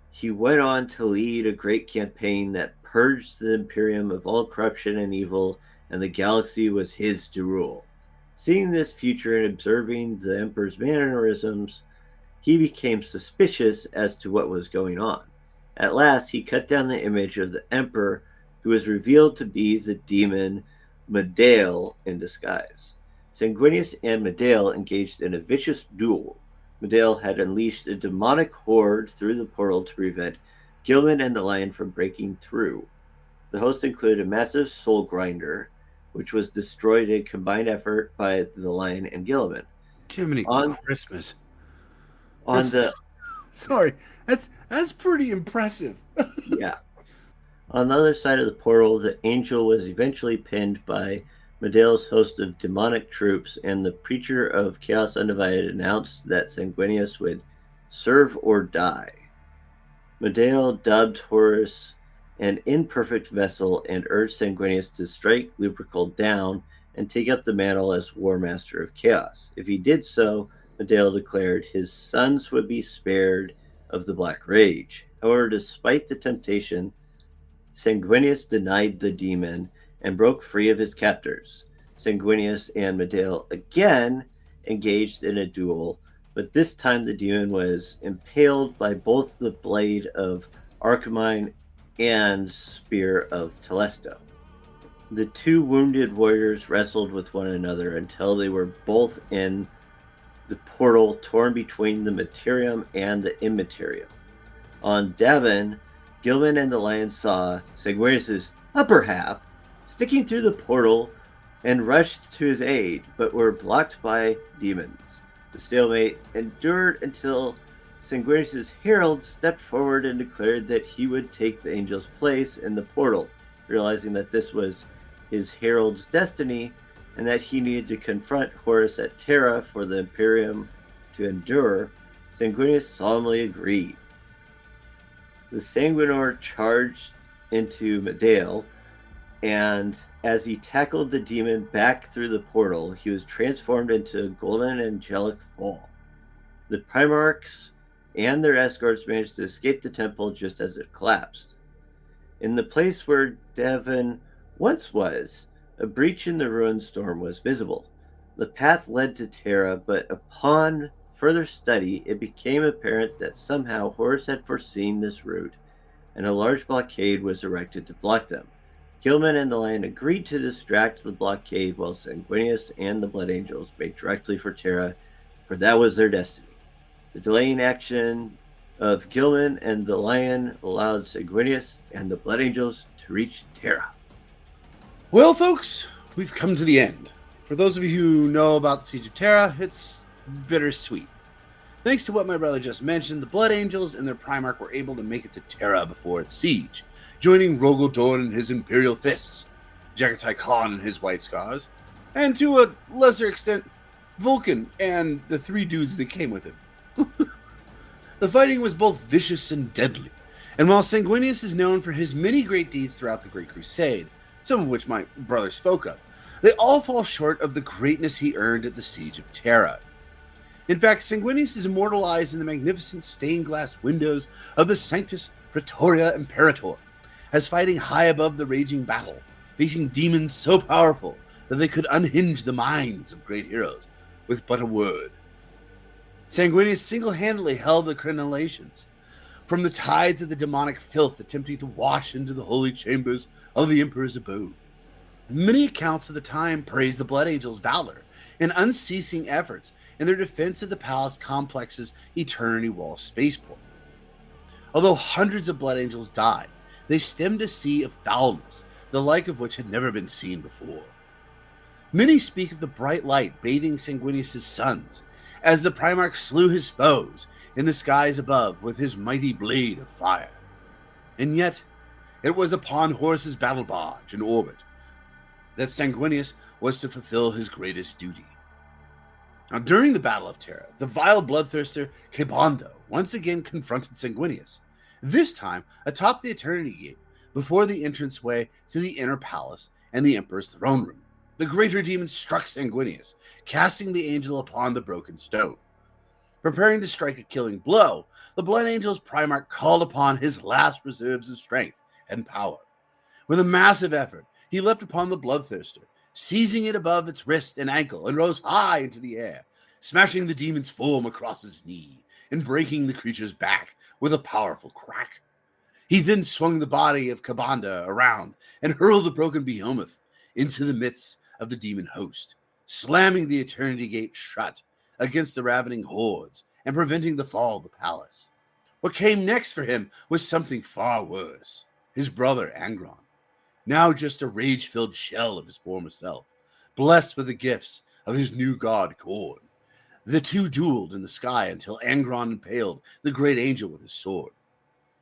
he went on to lead a great campaign that purged the Imperium of all corruption and evil, and the galaxy was his to rule. Seeing this future and observing the Emperor's mannerisms, he became suspicious as to what was going on. At last, he cut down the image of the Emperor, who was revealed to be the demon Medael in disguise. Sanguinius and Medael engaged in a vicious duel. Medael had unleashed a demonic horde through the portal to prevent Gilman and the Lion from breaking through. The host included a massive soul grinder, which was destroyed in a combined effort by the Lion and Gilman. Jiminy Christmas. Sorry, that's pretty impressive. Yeah. On the other side of the portal, the angel was eventually pinned by Medael's host of demonic troops, and the preacher of Chaos Undivided announced that Sanguinius would serve or die. Medael dubbed Horus an imperfect vessel and urged Sanguinius to strike Lupercal down and take up the mantle as War Master of Chaos. If he did so, Medael declared his sons would be spared of the Black Rage. However, despite the temptation, Sanguinius denied the demon and broke free of his captors. Sanguinius and Medael again engaged in a duel, but this time the demon was impaled by both the blade of Archimine and spear of Telesto. The two wounded warriors wrestled with one another until they were both in the portal torn between the Materium and the Immaterium. On Devin, Gilman and the Lion saw Sanguinius' upper half sticking through the portal and rushed to his aid, but were blocked by demons. The stalemate endured until Sanguinius' herald stepped forward and declared that he would take the angel's place in the portal. Realizing that this was his herald's destiny and that he needed to confront Horus at Terra for the Imperium to endure, Sanguinius solemnly agreed. The Sanguinor charged into Medael, and as he tackled the demon back through the portal, he was transformed into a golden angelic fall. The Primarchs and their escorts managed to escape the temple just as it collapsed. In the place where Devin once was, a breach in the ruined storm was visible. The path led to Terra, but upon further study, it became apparent that somehow Horus had foreseen this route, and a large blockade was erected to block them. Gilman and the Lion agreed to distract the blockade while Sanguinius and the Blood Angels made directly for Terra, for that was their destiny. The delaying action of Gilman and the Lion allowed Sanguinius and the Blood Angels to reach Terra. Well, folks, we've come to the end. For those of you who know about the Siege of Terra, it's bittersweet. Thanks to what my brother just mentioned, the Blood Angels and their Primarch were able to make it to Terra before its siege, joining Rogel Dorn and his Imperial Fists, Jagatai Khan and his White Scars, and to a lesser extent, Vulcan and the three dudes that came with him. The fighting was both vicious and deadly, and while Sanguinius is known for his many great deeds throughout the Great Crusade, some of which my brother spoke of, They all fall short of the greatness he earned at the Siege of Terra. In fact, Sanguinius is immortalized in the magnificent stained glass windows of the Sanctus Praetoria Imperator, as fighting high above the raging battle, facing demons so powerful that they could unhinge the minds of great heroes with but a word. Sanguinius single-handedly held the crenellations from the tides of the demonic filth attempting to wash into the holy chambers of the Emperor's abode. Many accounts of the time praise the Blood Angels' valor and unceasing efforts in their defense of the palace complex's Eternity Wall spaceport. Although hundreds of Blood Angels died, they stemmed a sea of foulness, the like of which had never been seen before. Many speak of the bright light bathing Sanguinius' sons, as the Primarch slew his foes in the skies above with his mighty blade of fire. And yet, it was upon Horus's battle barge in orbit that Sanguinius was to fulfill his greatest duty. Now, during the Battle of Terra, the vile bloodthirster Cabondo once again confronted Sanguinius, this time atop the Eternity Gate, before the entranceway to the inner palace and the Emperor's throne room. The greater demon struck Sanguinius, casting the angel upon the broken stone. Preparing to strike a killing blow, the Blood Angel's Primarch called upon his last reserves of strength and power. With a massive effort, he leapt upon the bloodthirster, seizing it above its wrist and ankle, and rose high into the air, smashing the demon's form across his knee and breaking the creature's back with a powerful crack. He then swung the body of Kabanda around and hurled the broken behemoth into the midst of the demon host, slamming the Eternity Gate shut against the ravening hordes and preventing the fall of the palace. What came next for him was something far worse. His brother Angron, now just a rage-filled shell of his former self, blessed with the gifts of his new god Korn. The two dueled in the sky until Angron impaled the great angel with his sword.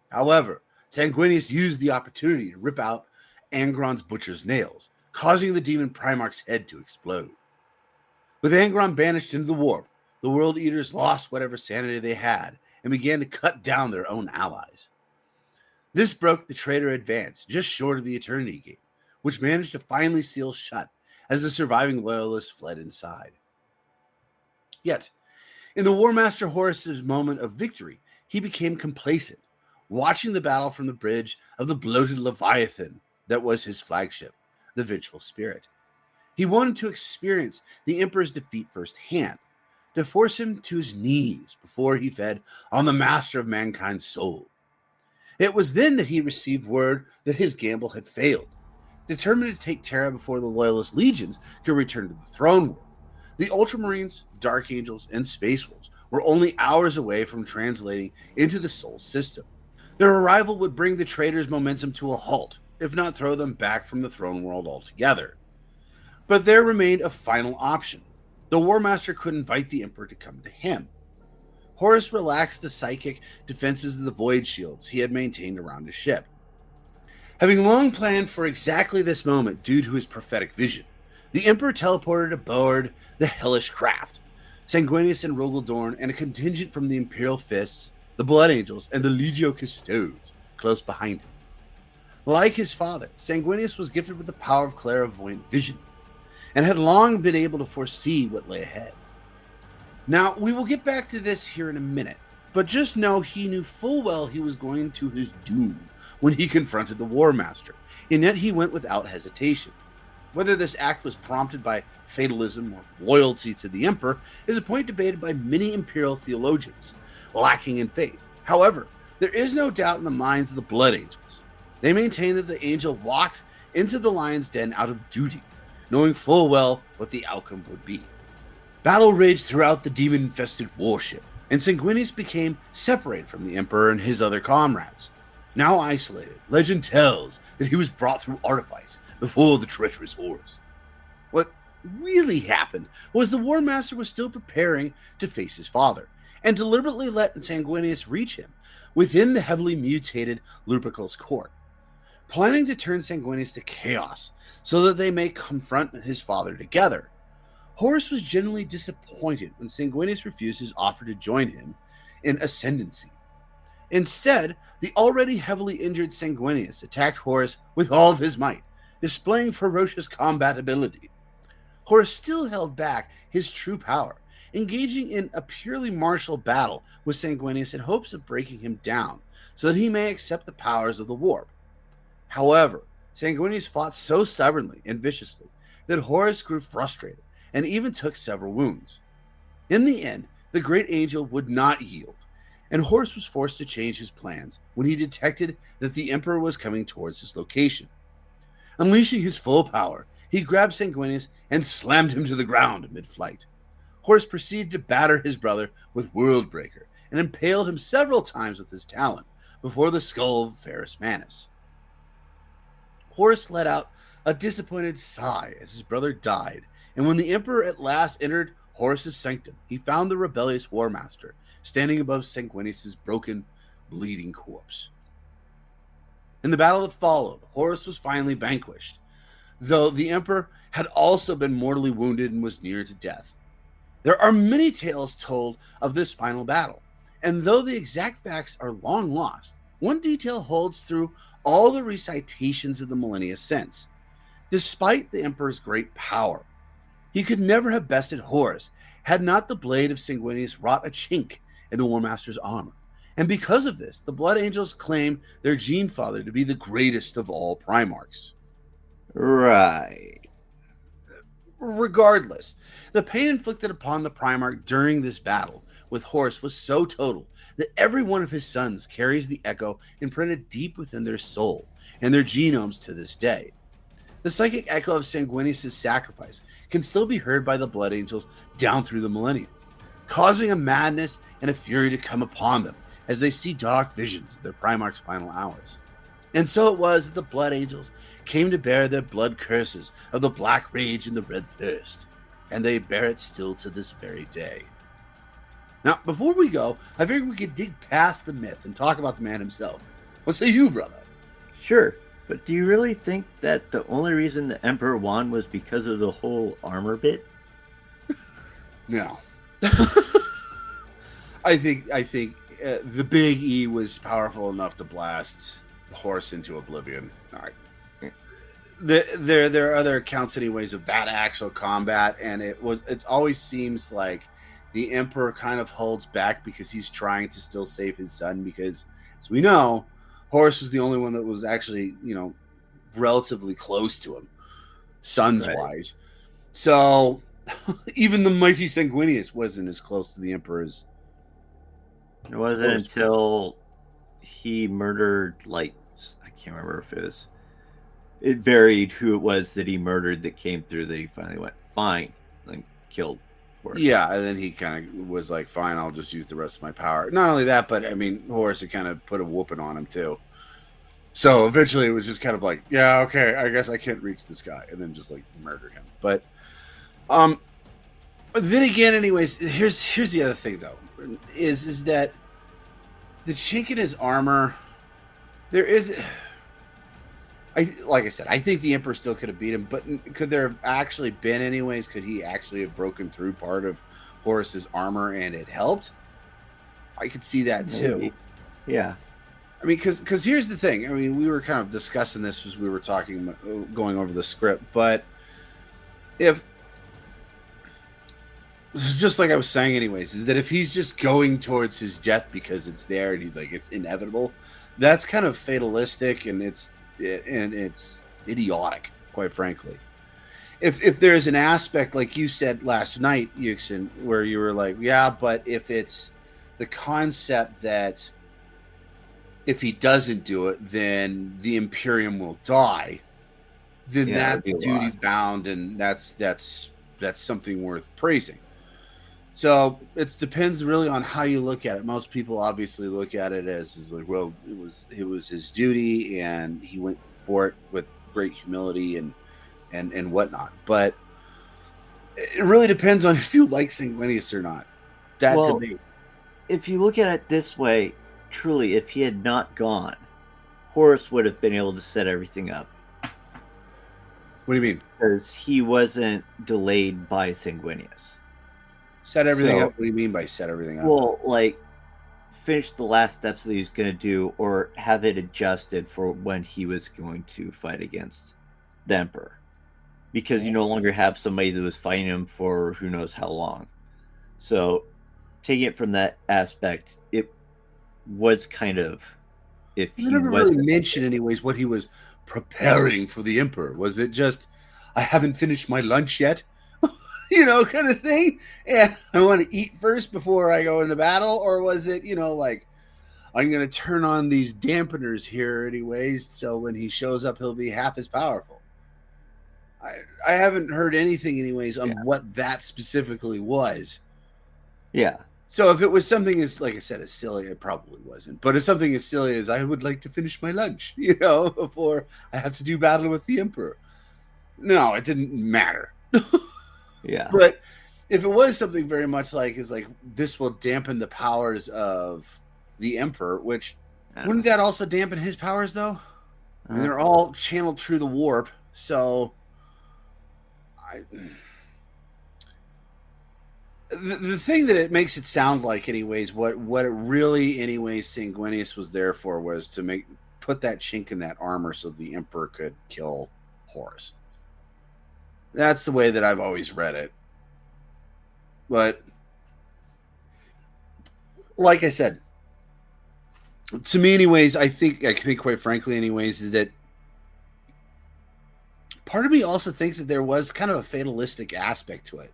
However, Sanguinius used the opportunity to rip out Angron's butcher's nails, causing the demon Primarch's head to explode. With Angron banished into the warp, the World Eaters lost whatever sanity they had and began to cut down their own allies. This broke the traitor advance just short of the Eternity Gate, which managed to finally seal shut as the surviving loyalists fled inside. Yet, in the War Master Horus's moment of victory, he became complacent, watching the battle from the bridge of the bloated Leviathan that was his flagship, the Vengeful Spirit. He wanted to experience the Emperor's defeat firsthand, to force him to his knees before he fed on the master of mankind's soul. It was then that he received word that his gamble had failed. Determined to take Terra before the Loyalist legions could return to the throne world, the Ultramarines, Dark Angels, and Space Wolves were only hours away from translating into the Sol system. Their arrival would bring the traitors' momentum to a halt, if not throw them back from the throne world altogether. But there remained a final option. The War Master could invite the Emperor to come to him. Horus relaxed the psychic defenses of the void shields he had maintained around his ship. Having long planned for exactly this moment due to his prophetic vision, the Emperor teleported aboard the hellish craft. Sanguinius and Rogaldorn and a contingent from the Imperial Fists, the Blood Angels, and the Legio Custodes close behind him. Like his father, Sanguinius was gifted with the power of clairvoyant vision, and had long been able to foresee what lay ahead. Now, we will get back to this here in a minute, but just know he knew full well he was going to his doom when he confronted the War Master, and yet he went without hesitation. Whether this act was prompted by fatalism or loyalty to the Emperor is a point debated by many Imperial theologians, lacking in faith. However, there is no doubt in the minds of the Blood Angels. They maintain that the angel walked into the lion's den out of duty, knowing full well what the outcome would be. Battle raged throughout the demon-infested warship, and Sanguinius became separated from the Emperor and his other comrades. Now isolated, legend tells that he was brought through artifice before the treacherous Horus. What really happened was the War Master was still preparing to face his father, and deliberately let Sanguinius reach him within the heavily mutated Lupercal's court, planning to turn Sanguinius to chaos so that they may confront his father together. Horus was genuinely disappointed when Sanguinius refused his offer to join him in Ascendancy. Instead, the already heavily injured Sanguinius attacked Horus with all of his might, displaying ferocious combat ability. Horus still held back his true power, engaging in a purely martial battle with Sanguinius in hopes of breaking him down so that he may accept the powers of the warp. However, Sanguinius fought so stubbornly and viciously that Horus grew frustrated and even took several wounds. In the end, the great angel would not yield, and Horus was forced to change his plans when he detected that the Emperor was coming towards his location. Unleashing his full power, he grabbed Sanguinius and slammed him to the ground mid-flight. Horus proceeded to batter his brother with Worldbreaker and impaled him several times with his talon before the skull of Ferrus Manus. Horus let out a disappointed sigh as his brother died, and when the Emperor at last entered Horus's sanctum, he found the rebellious War Master standing above Sanguinius' broken, bleeding corpse. In the battle that followed, Horus was finally vanquished, though the Emperor had also been mortally wounded and was near to death. There are many tales told of this final battle, and though the exact facts are long lost, one detail holds through all the recitations of the millennia since. Despite the Emperor's great power, he could never have bested Horus had not the blade of Sanguinius wrought a chink in the War Master's armor. And because of this, the Blood Angels claim their Gene Father to be the greatest of all Primarchs. Right. Regardless, the pain inflicted upon the Primarch during this battle with Horus was so total that every one of his sons carries the echo imprinted deep within their soul and their genomes to this day. The psychic echo of Sanguinius' sacrifice can still be heard by the Blood Angels down through the millennium, causing a madness and a fury to come upon them as they see dark visions of their Primarch's final hours. And so it was that the Blood Angels came to bear their blood curses of the Black Rage and the Red Thirst, and they bear it still to this very day. Now, before we go, I figured we could dig past the myth and talk about the man himself. What say you, brother? Sure, but do you really think that the only reason the Emperor won was because of the whole armor bit? No. I think the Big E was powerful enough to blast the Horus into oblivion. All right. There are other accounts, anyways, of that actual combat, and it always seems like the Emperor kind of holds back because he's trying to still save his son. Because, as we know, Horus was the only one that was actually, relatively close to him, sons-wise. Right. So even the mighty Sanguinius wasn't as close to the Emperor as. It wasn't until he murdered, I can't remember if it was. It varied who it was that he murdered that came through that he finally went, fine, and killed Horus. Yeah, and then he kind of was like, fine, I'll just use the rest of my power. Not only that, but, Horus had kind of put a whooping on him, too. So eventually it was just kind of like, yeah, okay, I guess I can't reach this guy, and then just, murdered him. But then again, anyways, here's the other thing, though, is that the chink in his armor, there is... like I said, I think the Emperor still could have beat him, but could there have actually been anyways? Could he actually have broken through part of Horus's armor and it helped? I could see that too. Maybe. Yeah. Because here's the thing. We were kind of discussing this as we were going over the script, but if, just like I was saying anyways, is that if he's just going towards his death because it's there and he's like, it's inevitable, that's kind of fatalistic and it's idiotic, quite frankly. If there's an aspect, like you said last night, Yuxin, where you were like, yeah, but if it's the concept that if he doesn't do it, then the Imperium will die, then that's duty bound, and that's something worth praising. So it depends really on how you look at it. Most people obviously look at it as like, well, it was his duty, and he went for it with great humility and whatnot. But it really depends on if you like Sanguinius or not. To me. If you look at it this way, truly, if he had not gone, Horus would have been able to set everything up. What do you mean? Because he wasn't delayed by Sanguinius. Set everything up? What do you mean by set everything up? Well, finish the last steps that he was going to do, or have it adjusted for when he was going to fight against the Emperor. because you no longer have somebody that was fighting him for who knows how long. So, taking it from that aspect, it was kind of, if They he never really wasn't, mentioned, anyways, what he was preparing for the Emperor. Was it just, I haven't finished my lunch yet? Kind of thing? And I want to eat first before I go into battle? Or was it, like, I'm going to turn on these dampeners here, anyways, so when he shows up, he'll be half as powerful? I haven't heard anything, anyways, on what that specifically was. yeah. So if it was something as, like I said, as silly, it probably wasn't. But it's something as silly as, I would like to finish my lunch, before I have to do battle with the Emperor. No, it didn't matter. Yeah. But if it was something very much like, this will dampen the powers of the Emperor, which wouldn't that also dampen his powers, though? I mean, they're all channeled through the warp, so the thing that it makes it sound like, anyways, what it really, anyways, Sanguinius was there for was to put that chink in that armor so the Emperor could kill Horus. That's the way that I've always read it. But like I said, to me, anyways, I think quite frankly, anyways, is that part of me also thinks that there was kind of a fatalistic aspect to it.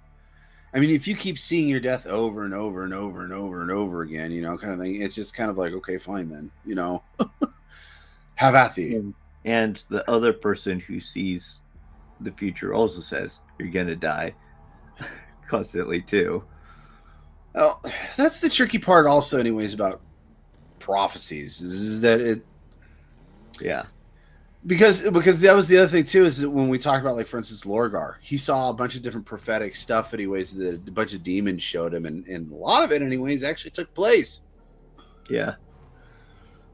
I mean, if you keep seeing your death over and over and over and over and over again, kind of thing, it's just kind of like, okay, fine then, have at thee. And the other person who sees the future also says, you're going to die constantly too. Well, that's the tricky part also, anyways, about prophecies, is that it... Yeah. Because that was the other thing too, is that when we talk about, like, for instance, Lorgar, he saw a bunch of different prophetic stuff, anyways, that a bunch of demons showed him, and a lot of it, anyways, actually took place. Yeah.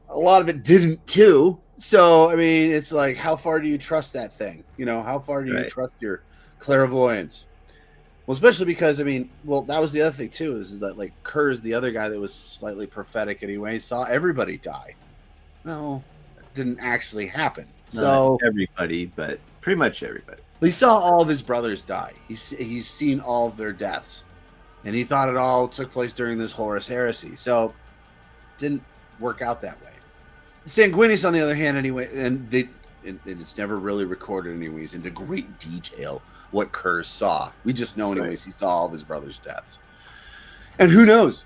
A lot of it didn't too. So, I mean, it's like, how far do you trust that thing? How far do you trust your clairvoyance? Well, especially because, I mean, that was the other thing too, is that, like, Kurz, the other guy that was slightly prophetic anyway, saw everybody die. Well, it didn't actually happen. So not everybody, but pretty much everybody. He saw all of his brothers die. He's seen all of their deaths, and he thought it all took place during this Horus heresy. So it didn't work out that way. Sanguinius, on the other hand, anyway, and it's never really recorded, anyways, into great detail what Kurz saw. We just know, anyways, he saw all of his brothers' deaths. And who knows?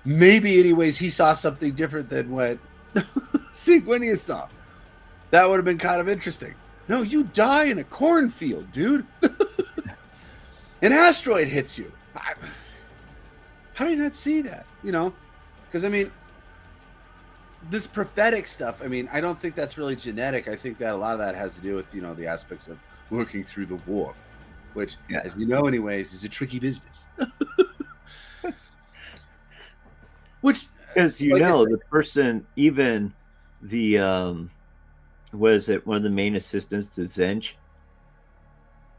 Maybe, anyways, he saw something different than what Sanguinius saw. That would have been kind of interesting. No, you die in a cornfield, dude. An asteroid hits you. How do you not see that? Because, I mean, this prophetic stuff, I mean, I don't think that's really genetic. I think that a lot of that has to do with, the aspects of working through the warp, which, as you know, anyways, is a tricky business. Which, because the person, even the was it one of the main assistants to Zench?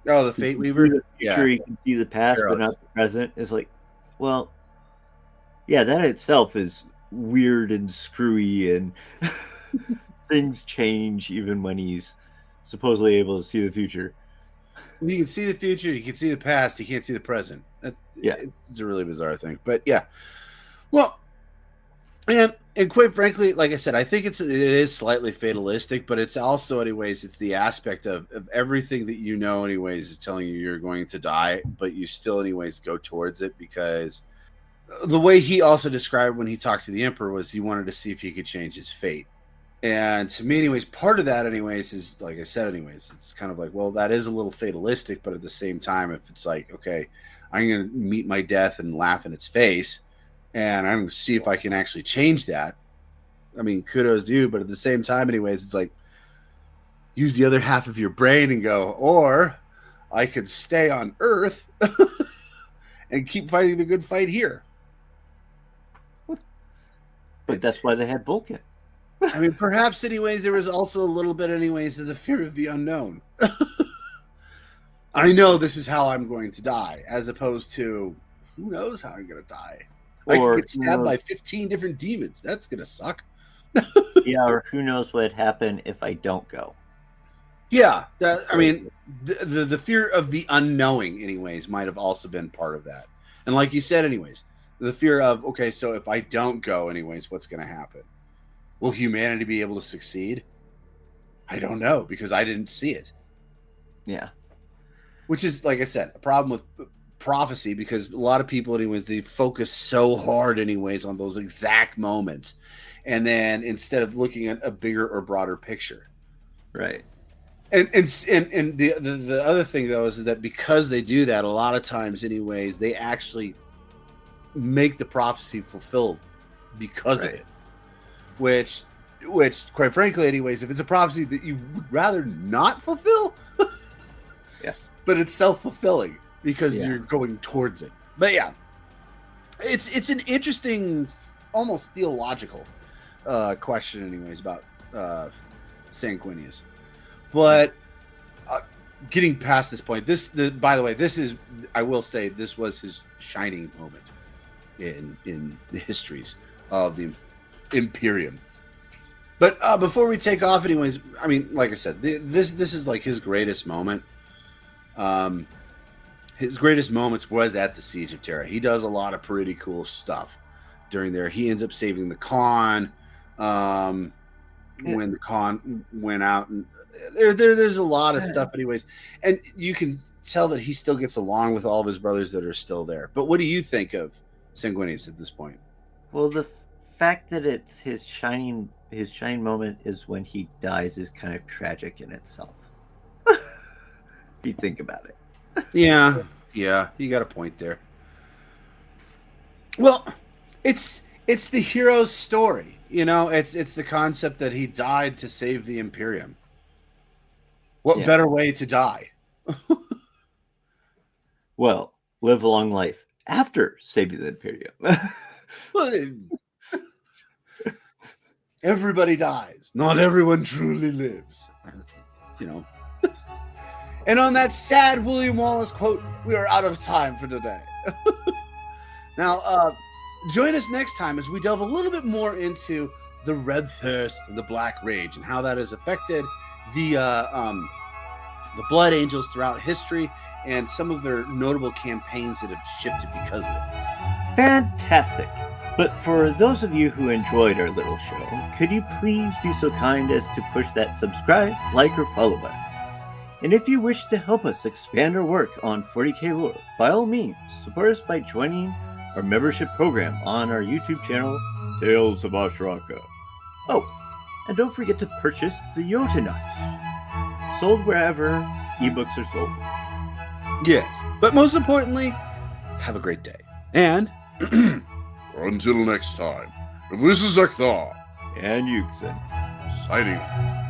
Oh, the Fate Weaver? Sure, you can see the past, but not the present. It's like, well, yeah, that itself is weird and screwy, and things change even when he's supposedly able to see the future. You can see the future, you can see the past, you can't see the present. It's a really bizarre thing. But yeah. Well, and quite frankly, like I said, I think it is slightly fatalistic, but it's also, anyways, it's the aspect of everything that anyways, is telling you you're going to die, but you still, anyways, go towards it, because the way he also described when he talked to the Emperor was he wanted to see if he could change his fate. And to me, anyways, part of that, anyways, is, like I said, anyways, it's kind of like, well, that is a little fatalistic, but at the same time, if it's like, okay, I'm going to meet my death and laugh in its face, and I'm going to see if I can actually change that. I mean, kudos to you, but at the same time, anyways, it's like, use the other half of your brain and go, or I could stay on Earth and keep fighting the good fight here. But that's why they had Vulcan. I mean, perhaps, anyways, there was also a little bit, anyways, of the fear of the unknown. I know this is how I'm going to die, as opposed to, who knows how I'm going to die. I could get stabbed by 15 different demons. That's going to suck. Yeah, or who knows what would happen if I don't go. Yeah, I mean, the fear of the unknowing, anyways, might have also been part of that. And like you said, anyways, the fear of, okay, so if I don't go, anyways, what's going to happen? Will humanity be able to succeed? I don't know, because I didn't see it. Yeah. Which is, like I said, a problem with prophecy, because a lot of people, anyways, they focus so hard, anyways, on those exact moments, and then instead of looking at a bigger or broader picture. Right. And the other thing, though, is that because they do that, a lot of times, anyways, they actually make the prophecy fulfilled because of it. Which, quite frankly, anyways, if it's a prophecy that you would rather not fulfill, yeah, but it's self-fulfilling because you're going towards it. But yeah, it's an interesting, almost theological question, anyways, about Sanguinius. But getting past this point, by the way, I will say, this was his shining moment in the histories of the Imperium. But before we take off, anyways, I mean, like I said, this is like his greatest moment. His greatest moments was at the Siege of Terra. He does a lot of pretty cool stuff during there. He ends up saving the Khan when the Khan went out, and there's a lot of stuff, anyways. And you can tell that he still gets along with all of his brothers that are still there. But what do you think of Sanguinius at this point? Well, the fact that it's his shining moment is when he dies is kind of tragic in itself. If you think about it. Yeah, you got a point there. Well, it's the hero's story, you know. It's the concept that he died to save the Imperium. What better way to die? Well, live a long life after saving the Imperium. Well, everybody dies. Not everyone truly lives. You know. And on that sad William Wallace quote, we are out of time for today. Now, join us next time as we delve a little bit more into the Red Thirst and the Black Rage and how that has affected the Blood Angels throughout history and some of their notable campaigns that have shifted because of it. Fantastic. But for those of you who enjoyed our little show, could you please be so kind as to push that subscribe, like, or follow button? And if you wish to help us expand our work on 40k lore, by all means, support us by joining our membership program on our YouTube channel, Tales of Ashraka. Oh, and don't forget to purchase the Yota Nuts, sold wherever ebooks are sold. Yes, but most importantly, have a great day. And until next time, this is Ekthar and Yuxin, signing off.